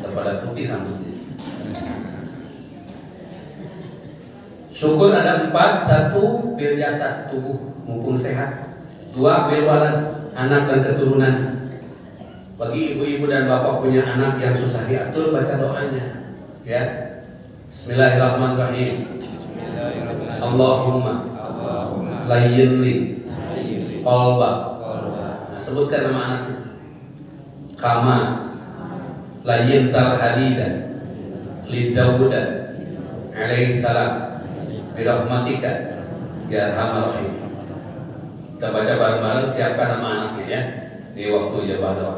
Kepada putih rambutnya. Syukur ada 4, 1 bil jasad tubuh mumpung sehat, 2 bil walad anak dan keturunan. Bagi ibu-ibu dan bapak punya anak yang susah diatur, baca doanya. Ya. Bismillahirrahmanirrahim. Allahumma layyin li qalba. Sebutkan nama anaknya. Kama layyin tal hadida li Dawuda alaihi salam birahmatika ya arhamar rahim. Kita baca bareng-bareng, siapkan nama anaknya ya di waktu jawab doa.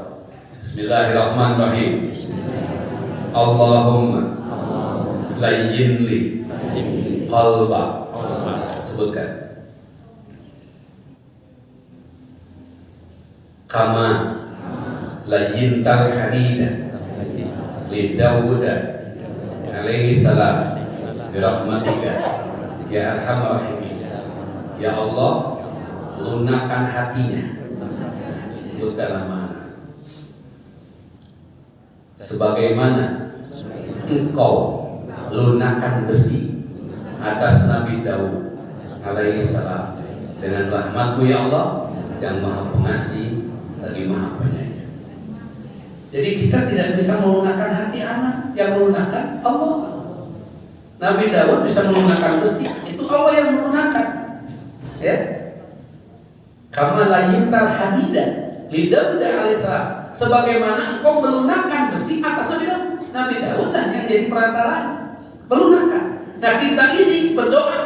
Bismillahirrahmanirrahim. Allahumma layyin li qalba. Sebutkan. Kama layyin tal hadida li Dawuda alaihi salam birahmatika ya arhamar rahimin. Ya Allah, lunakkan hatinya. Sebutkanlah mana. Sebagaimana engkau lunakkan besi atas Nabi Daud alaihi salam dengan rahmatmu ya Allah yang maha pengasih lagi maha penyayang. Jadi kita tidak bisa melunakkan hati anak, yang melunakkan Allah. Nabi Daud bisa melunakkan besi, itu Allah yang melunakkan. Ya, kama layintal hadidah lidah alaihissalam, sebagaimana engkau melunakkan besi atas Nabi Daud. Nabi Daud lah yang jadi perantara melunakkan. Nah kita ini berdoa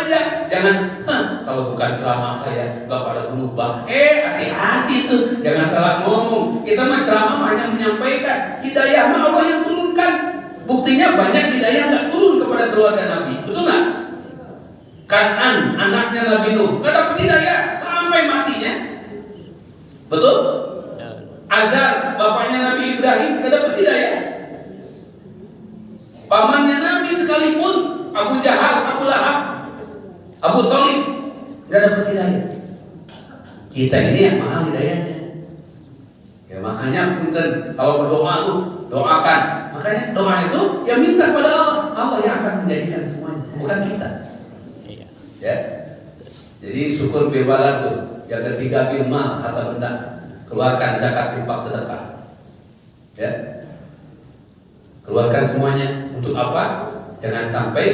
aja, jangan kalau bukan ceramah saya nggak pada berubah. Hati-hati tuh, jangan salah ngomong. Kita mah ceramah hanya menyampaikan, hidayah mah Allah yang turunkan. Buktinya banyak hidayah nggak turun kepada keluarga Nabi, betul nggak? Kanan anaknya Nabi Nuh nggak dapat hidayah sampai matinya, betul? Azar bapaknya Nabi Ibrahim nggak dapat hidayah. Pamannya Nabi sekalipun Abu Jahal, Abu Lahab, Abu Thalib nggak dapat hidayah. Kita ini yang mahal hidayahnya. Ya makanya punten kalau berdoa tuh doakan. Makanya doa itu ya minta kepada Allah. Allah yang akan menjadikan semuanya, bukan kita. Ya. Jadi syukur bebalan tuh. Yang ketiga bilmal, harta benda. Keluarkan zakat, infak, sedekah. Ya. Keluarkan semuanya untuk apa? Jangan sampai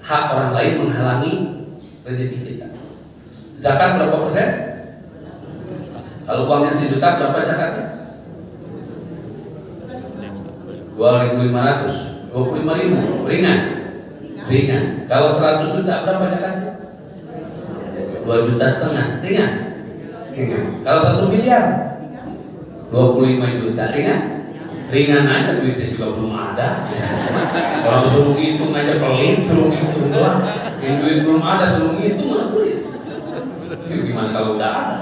hak orang lain menghalangi rezeki kita. Zakat berapa persen? Kalau uangnya 1 juta berapa zakatnya? 2.500, 25.000, ringan. Kalau 100 juta berapa zakatnya? 2,5 juta, ringan. Kalau 1 miliar, 25 juta, ringan aja, duitnya juga belum ada. Orang suruh hitung aja pelit, suruh hitung doang. Duit belum ada, suruh hitung mana duit. Gimana kalau udah ada?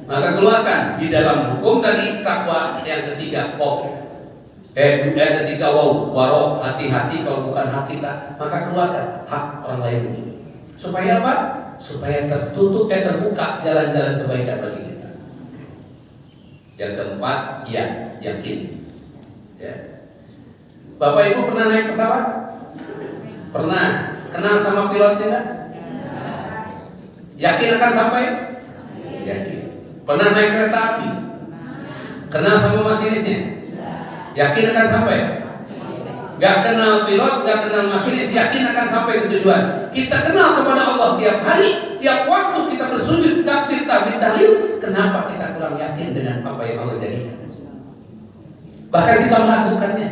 Maka keluarkan di dalam hukum tadi takwa yang ketiga ketiga warok, hati-hati kalau bukan hak kita, maka keluarkan hak orang lain ini. Supaya apa? Supaya terbuka jalan-jalan kebaikan bagi kita. Yang keempat, yakin. Ya. Bapak Ibu pernah naik pesawat? Pernah. Kenal sama pilotnya enggak? Yakin akan sampai? Yakin. Pernah naik kereta api? Kenal sama masinisnya? Yakin akan sampai? Gak kenal pilot, gak kenal masinis, yakin akan sampai ke tujuan. Kita kenal kepada Allah tiap hari, tiap waktu kita bersujud, takbir, tahmid, tahlil. Kenapa kita kurang yakin dengan apa yang Allah jadikan? Bahkan kita melakukannya.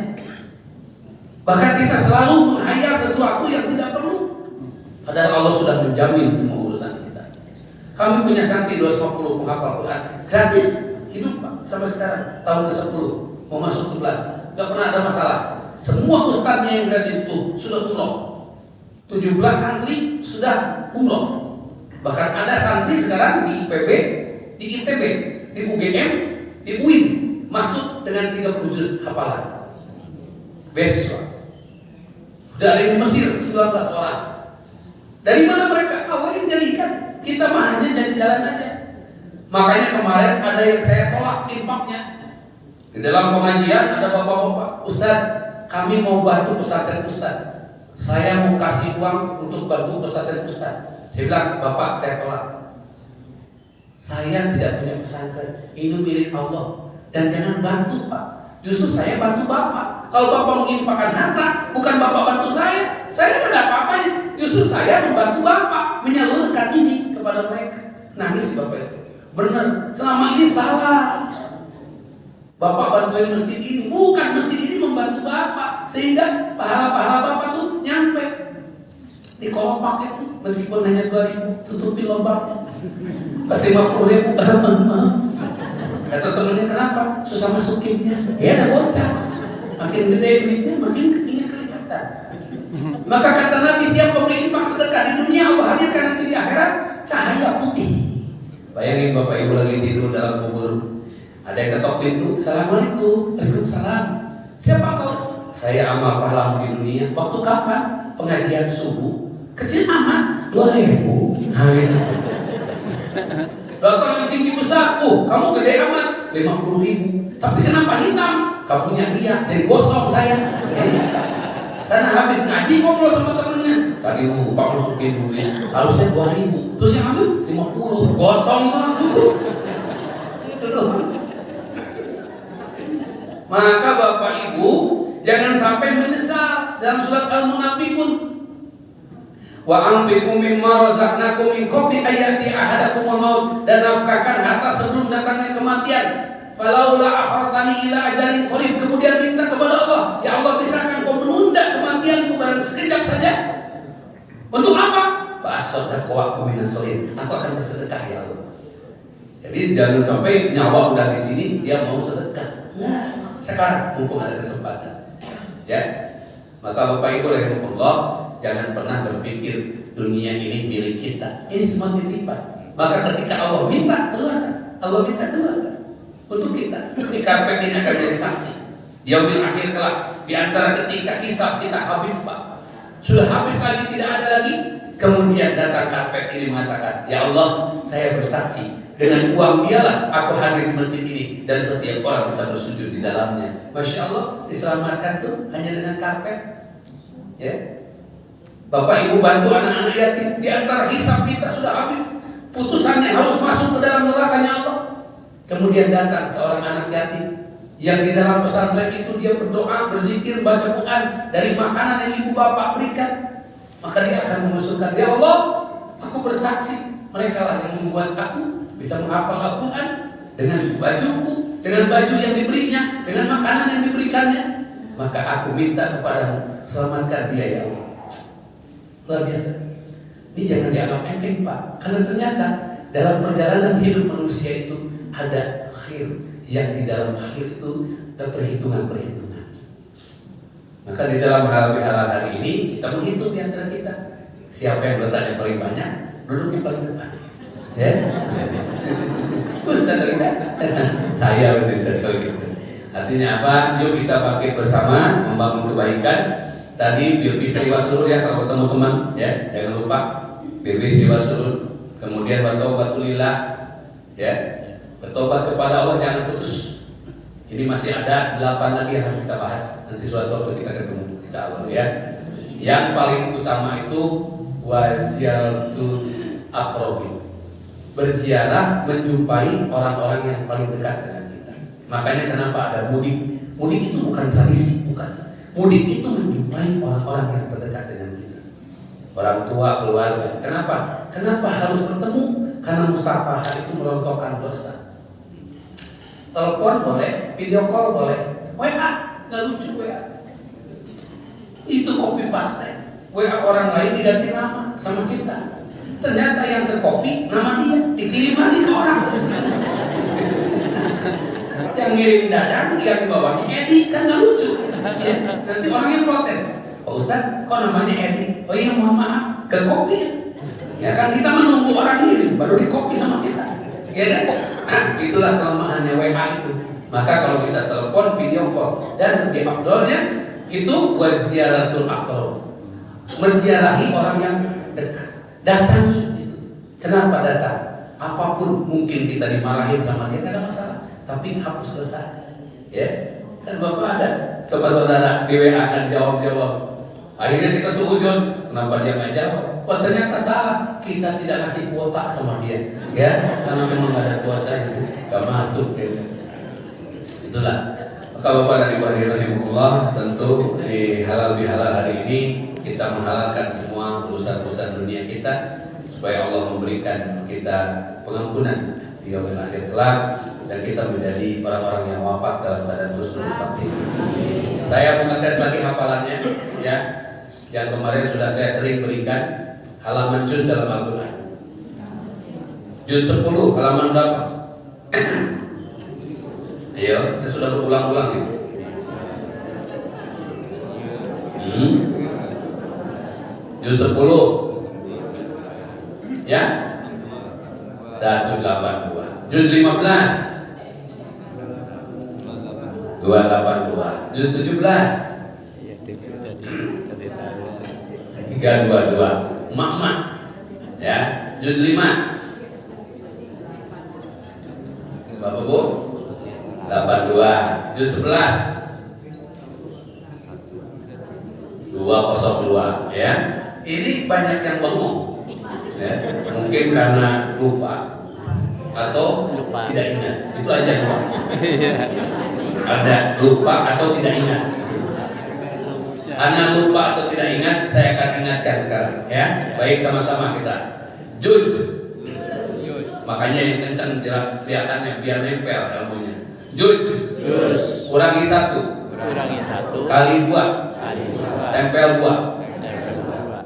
Bahkan kita selalu menghayal sesuatu yang tidak perlu. Padahal Allah sudah menjamin semua urusan kita. Kami punya santri 250 penghafal Quran gratis, hidup Pak, sampai sekarang tahun ke-10 mau masuk 11, gak pernah ada masalah. Semua ustadznya yang gratis itu sudah umroh. 17 santri sudah umroh. Bahkan ada santri sekarang di IPB, di ITB, di UGM, di UIN masuk dengan 30 juz hafalan beasiswa. Sudah ada di Mesir 19 orang. Dari mana mereka? Allah yang jadikan. Kita mah hanya jadi jalan aja. Makanya kemarin ada yang saya tolak infaknya. Di dalam pengajian ada bapak-bapak, Ustaz, kami mau bantu pesantren Ustaz. Saya mau kasih uang untuk bantu pesantren Ustaz. Saya bilang, Bapak, saya tolak. Saya tidak punya pesantren. Ini milik Allah. Dan jangan bantu, Pak. Justru saya bantu Bapak. Kalau Bapak menginfakkan harta, bukan Bapak bantu saya. Saya tidak ada apa-apanya. Justru saya membantu Bapak menyalurkan ini kepada mereka. Nangis Bapak itu. Benar, selama ini salah. Bapak bantuin masjid ini, bukan masjid ini membantu Bapak, sehingga pahala-pahala Bapak tuh nyampe di kolopak itu, meskipun hanya 2.000, tutupi lubangnya. Pas 50.000, kata temennya, kenapa? Susah masukinnya. Ya ada bocah. makin gede duitnya, makin ingin kelihatan. Maka kata Nabi, siapa berinfak sedekah di dunia, Allah hadirkan nanti di akhirat cahaya putih. Bayangin Bapak Ibu lagi tidur dalam kubur, ada yang ketok pintu, Assalamualaikum, Waalaikumsalam. Siapa kau? Saya amal pahlamu di dunia. Waktu kapan? Pengajian subuh. Kecil amat, 2.000. Datang yang tinggi besar, kamu gede amat, 50.000. Tapi kenapa hitam? Kamunya riak, jadi gosong saya. Karena habis ngaji ngobrol sama temennya. Tadi Pak masukin duit, harusnya 2.000. Terus yang ambil 50, gosong langsung. Itu loh. Maka Bapak Ibu jangan sampai menyesal. Dalam surat Al-Munafiqun, wa anfiqu mimma razaqnakum min qabli ayati ahadakumul maut, dan nafkahkan harta sebelum datangnya kematian. Falaula akhartani ila ajalin qarib, kemudian minta kepada Allah, ya Allah bisakah kau menunda kematianku barang sekejap saja? Untuk apa? Fa'asaddaqu wa aku minas sholihin, aku akan bersedekah ya Allah. Jadi jangan sampai nyawa udah di sini dia mau sedekah. Nah, sekarang mumpung ada kesempatan. Ya. Maka Bapak Ibu rahimahullah, jangan pernah berpikir dunia ini milik kita. Ini semua titipan. Maka ketika Allah minta, keluarkan. Allah minta, keluarkan. Untuk kita. Di karpet ini akan jadi saksi. Yaumil akhir kelak. Di antara ketika hisab kita habis Pak. Sudah habis lagi, tidak ada lagi. Kemudian datang karpet ini mengatakan, ya Allah, saya bersaksi. Dengan uang dialah aku hadir di masjid ini, dan setiap orang bisa bersujud di dalamnya. Masya Allah, diselamatkan tuh hanya dengan karpet. Ya, Bapak Ibu bantu anak-anak yatim. Di antara hisab kita sudah habis, putusannya harus masuk ke dalam nerakanya Allah. Kemudian datang seorang anak yatim yang di dalam pesantren itu dia berdoa, berzikir, baca Quran dari makanan yang ibu bapak berikan. Maka dia akan mengusulkan, ya Allah, aku bersaksi, mereka lah yang membuat aku bisa menghafal Al-Quran dengan bajuku, dengan baju yang diberinya, dengan makanan yang diberikannya. Maka aku minta kepadamu, selamatkan dia ya Allah. Luar biasa. Ini jangan dianggap enteng Pak, karena ternyata dalam perjalanan hidup manusia itu ada akhir, yang di dalam akhir itu ada perhitungan-perhitungan. Maka di dalam halal hari ini kita menghitung di antara kita siapa yang dosanya paling banyak, duduknya paling depan. Ya, Ustaz kita, saya betul gitu. Artinya apa? Yuk kita bangkit bersama membangun kebaikan. Tadi bilbis wasurul ya kalau ketemu teman ya, jangan lupa bilbis wasurul. Kemudian bertobatulillah ya, bertobat kepada Allah, jangan putus. Ini masih ada 8 lagi yang harus kita bahas. Nanti suatu waktu kita ketemu insyaallah ya. Yang paling utama itu waziaratul aqrabin. Berziarah menjumpai orang-orang yang paling dekat dengan kita. Makanya kenapa ada mudik? Mudik itu bukan tradisi, bukan. Mudik itu menjumpai orang-orang yang terdekat dengan kita. Orang tua, keluarga. Kenapa? Kenapa harus bertemu? Karena musafahah itu merontokkan dosa. Telepon boleh, video call boleh, WA nggak lucu WA. Itu copy paste. WA orang lain diganti nama sama kita. Ternyata yang tercopy nama dia dikirim lagi ke orang. Yang ngirim Dadang, yang di bawahnya Edi, kan nggak lucu. Ya, nanti orang yang protes, Pak Ustadz, kok namanya Edi? Oh iya, mohon maaf, ke copy. Ya kan kita menunggu orang ngirim, baru di copy sama kita. Ya kan? Nah, itulah kelemahannya WA itu. Maka kalau bisa telepon, video call, dan lebih afdolnya itu waziaratul aqrab. Menziarahi orang yang dekat. Datangi gitu. Kenapa datang? Apapun mungkin kita dimarahin sama dia, tidak ada masalah. Tapi hapus selesai. Ya, kan Bapak ada sama saudara di WA kan jawab. Akhirnya kita seujud, kenapa dia nggak jawab? Oh ternyata salah, kita tidak kasih kuota sama dia. Ya, karena memang nggak ada kuotanya, nggak masuk. Ya. Itulah. Maka Bapak dan Ibu hadirin rahimakumullah, tentu di halal bihalal hari ini kita menghalalkan semua urusan-urusan dunia kita supaya Allah memberikan kita pengampunan di yaumil akhir kelak dan kita menjadi orang-orang yang wafat dalam keadaan husnul khatimah. Saya mengetes lagi hafalannya ya, yang kemarin sudah saya sering berikan halaman juz dalam Al-Quran. Juz 10 halaman berapa? Ayo, saya sudah berulang-ulang gitu. Juz 10. Ya? 182. Juz 15. 282. Juz 17. Iya, itu udah dikasih tahu. 322. Emak-emak. Ya, juz 5. Bapak Bu? 82. Juz 11. 202. Ya. Ini banyak yang bengong. Ya, mungkin karena lupa atau Lupa. tidak ingat. Itu aja Pak. Ada lupa atau tidak ingat. Karena lupa atau tidak ingat, saya akan ingatkan sekarang. Ya, baik sama-sama kita. Juz. Makanya yang kencang kelihatannya biar nempel ilmunya. Juz. Kurangi 1. Kurangi 1 Kali 2. kali 2 Tempel 2. tempel 2.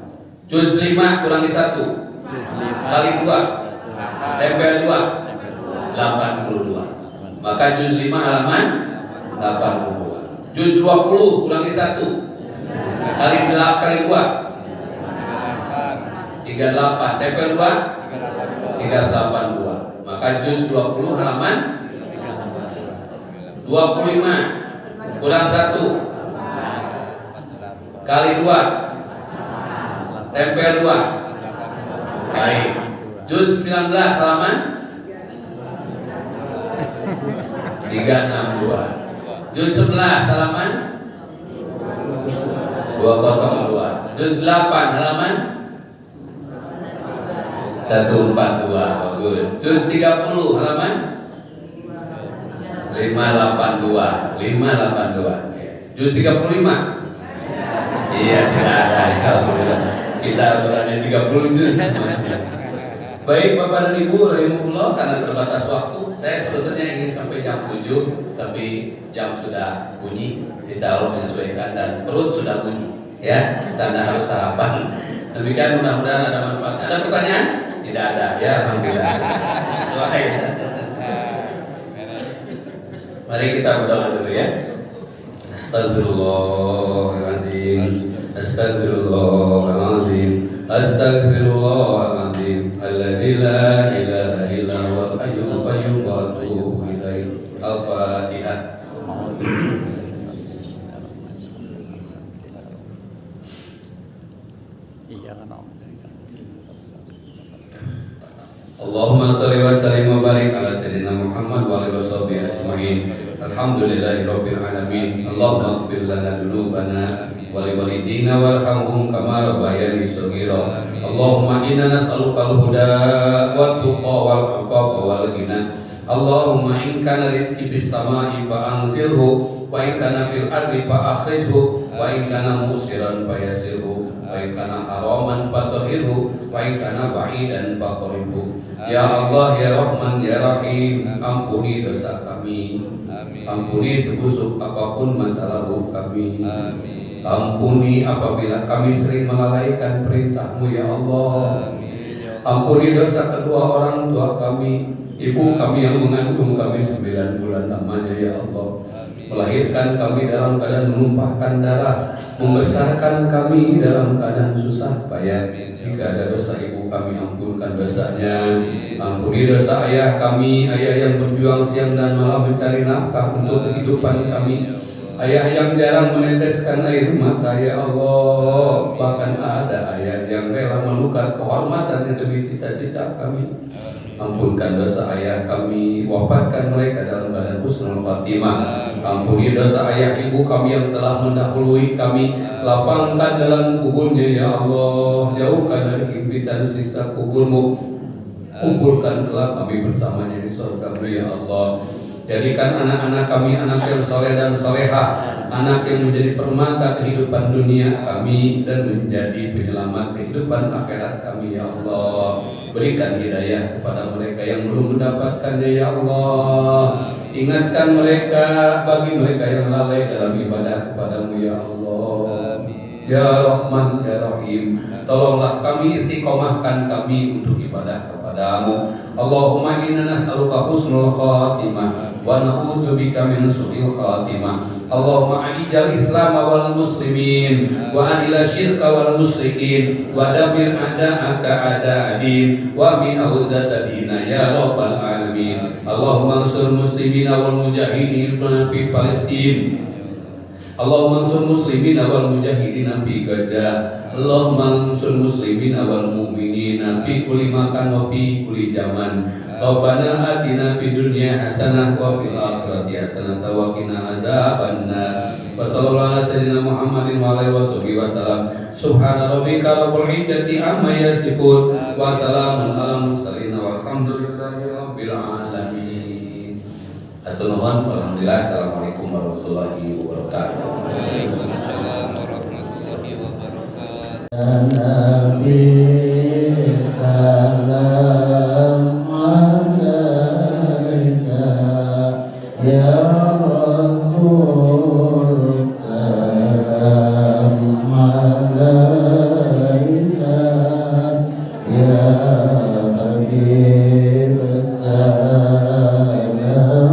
Juz 5 kurangi 1. Juz 5 Kali 2. Tempel 2. tempel 82. Maka juz 5 halaman 82. Juz 20 kurangi 1. Kali 2. 38. Tempel 2. 382. Maka juz 20 halaman 25 kurang 1 kali 2 tempel 2. Baik. Juz 19 halaman 362. Juz 11 halaman 202. Juz 8 halaman 142. Bagus. Juz 30 halaman 582. 582. Juz 35. Iya, tidak ada. Alhamdulillah. Kita berani 30 juz. Baik Bapak dan Ibu rahimahullah, karena terbatas waktu, saya sebetulnya ingin sampai jam 7, tapi jam sudah bunyi. Insya Allah menyesuaikan dan perut sudah bunyi. Ya, tanda harus sarapan. Demikian, mudah-mudahan ada manfaat. Ada pertanyaan? Tidak ada. Ya, alhamdulillah. Baik. Mari kita berdoa dulu ya. Astagfirullahaladzim. Astagfirullahaladzim. Astagfirullahaladzim. Alladzi la ilaha illa huwal hayyul qayyum wa atubu ilaihi. Al-Fatihah. Iya kan Om. Allahumma shalli wa sallim wa barik ala sayyidina Muhammad wa alihi washabihi ajma'in. Alhamdulillahi rabbil alamin. Allahumma ighfir lana dzunubana wa li walidina warhamhum kama rabbayani shaghira. Allahumma inna nas'aluka al-huda wat tuqa wal afafa wal ghina. Allahumma in kana rizqi bis sama'i fa anzilhu wa in kana fil ardi fa akhrijhu wa in kana musiran fa yasirhu wa in kana haraman fa tahirhu wa in kana ba'idan fa qaribhu. Ya Allah, ya Rahman, ya Rahim, ampuni dosa kami. Ampuni sebusuk apapun masa lalu kami. Ampuni apabila kami sering melalaikan perintah-Mu ya Allah. Ampuni dosa kedua orang tua kami, ibu kami yang mengandung kami 9 bulan lamanya ya Allah. Melahirkan kami dalam keadaan menumpahkan darah, membesarkan kami dalam keadaan susah payah. Jika ada dosa ibu kami, ampunkan dosanya. Ampuni dosa ayah kami, ayah yang berjuang siang dan malam mencari nafkah untuk kehidupan kami. Ayah yang jarang meneteskan air mata ya Allah. Bahkan ada ayah yang rela melukat kehormatannya demi cita-cita kami. Ampunkan dosa ayah kami, wafatkan mereka dalam badan husnul khatimah. Ampuni dosa ayah ibu kami yang telah mendahului kami, lapangkan dalam kuburnya ya Allah. Jauhkan dari himpitan siksa kubur-Mu, kumpulkan kelak kami bersamanya di surga-Mu ya Allah. Jadikan anak-anak kami anak yang soleh dan solehah, anak yang menjadi permata kehidupan dunia kami dan menjadi penyelamat kehidupan akhirat kami ya Allah. Berikan hidayah kepada mereka yang belum mendapatkannya ya Allah. Ingatkan mereka, bagi mereka yang lalai dalam ibadah kepada-Mu ya Allah. Ya Rahman, ya Rahim, tolonglah kami, istiqomahkan kami untuk ibadah kepada-Mu. Allahumma inna nas'aluka husnul khatimah ونعوذ بك من سوء الخاتمة اللهم أعز الإسلام والمسلمين وأذل الشرك والمشركين ودمر أعداءك أعداء الدين ومن أوزة دينا يا رب العالمين اللهم انصر المسلمين والمجاهدين في فلسطين اللهم انصر المسلمين والمجاهدين في غزة اللهم انصر المسلمين والمؤمنين في كل مكان وفي كل زمان ربنا آتنا في الدنيا حسنة وفي الآخرة حسنة وقنا عذاب النار وصلى الله على سيدنا محمد وعلى آله وصحبه وسلم سبحان ربك رب العزة عما يصفون وسلام على المرسلين والحمد لله رب العالمين. Hatur nuhun, alhamdulillah. Assalamualaikum warahmatullahi wabarakatuh. Waalaikumsalam warahmatullahi wabarakatuh. Nabi salam alaika ya Rasul salam alaika ya Habib salam alaika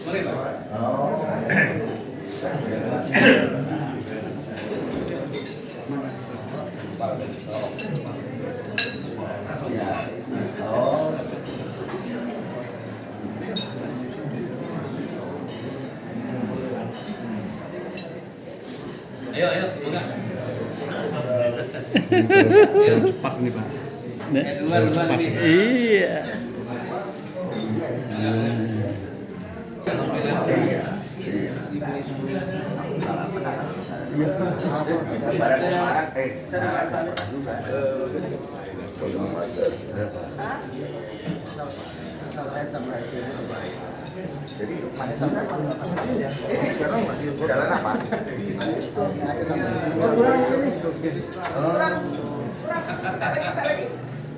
Mari, Pak. Ayo, ayo, semoga. Cepat nih Pak. Duluan nih. Iya. Jadi sekarang masih jalan apa?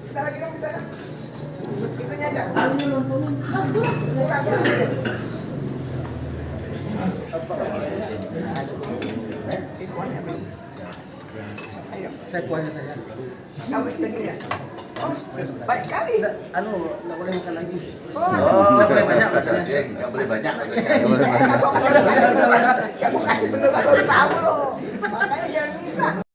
Kita lagi dong di sana. Itunya aja. Saya kuahnya saja. Kamu begini ya. Oh, baik kali. Anu, nggak boleh makan lagi. Oh, Nggak boleh banyak maksudnya. Nggak boleh banyak. ya, kasih bener baru tahu loh. Makanya jangan minta.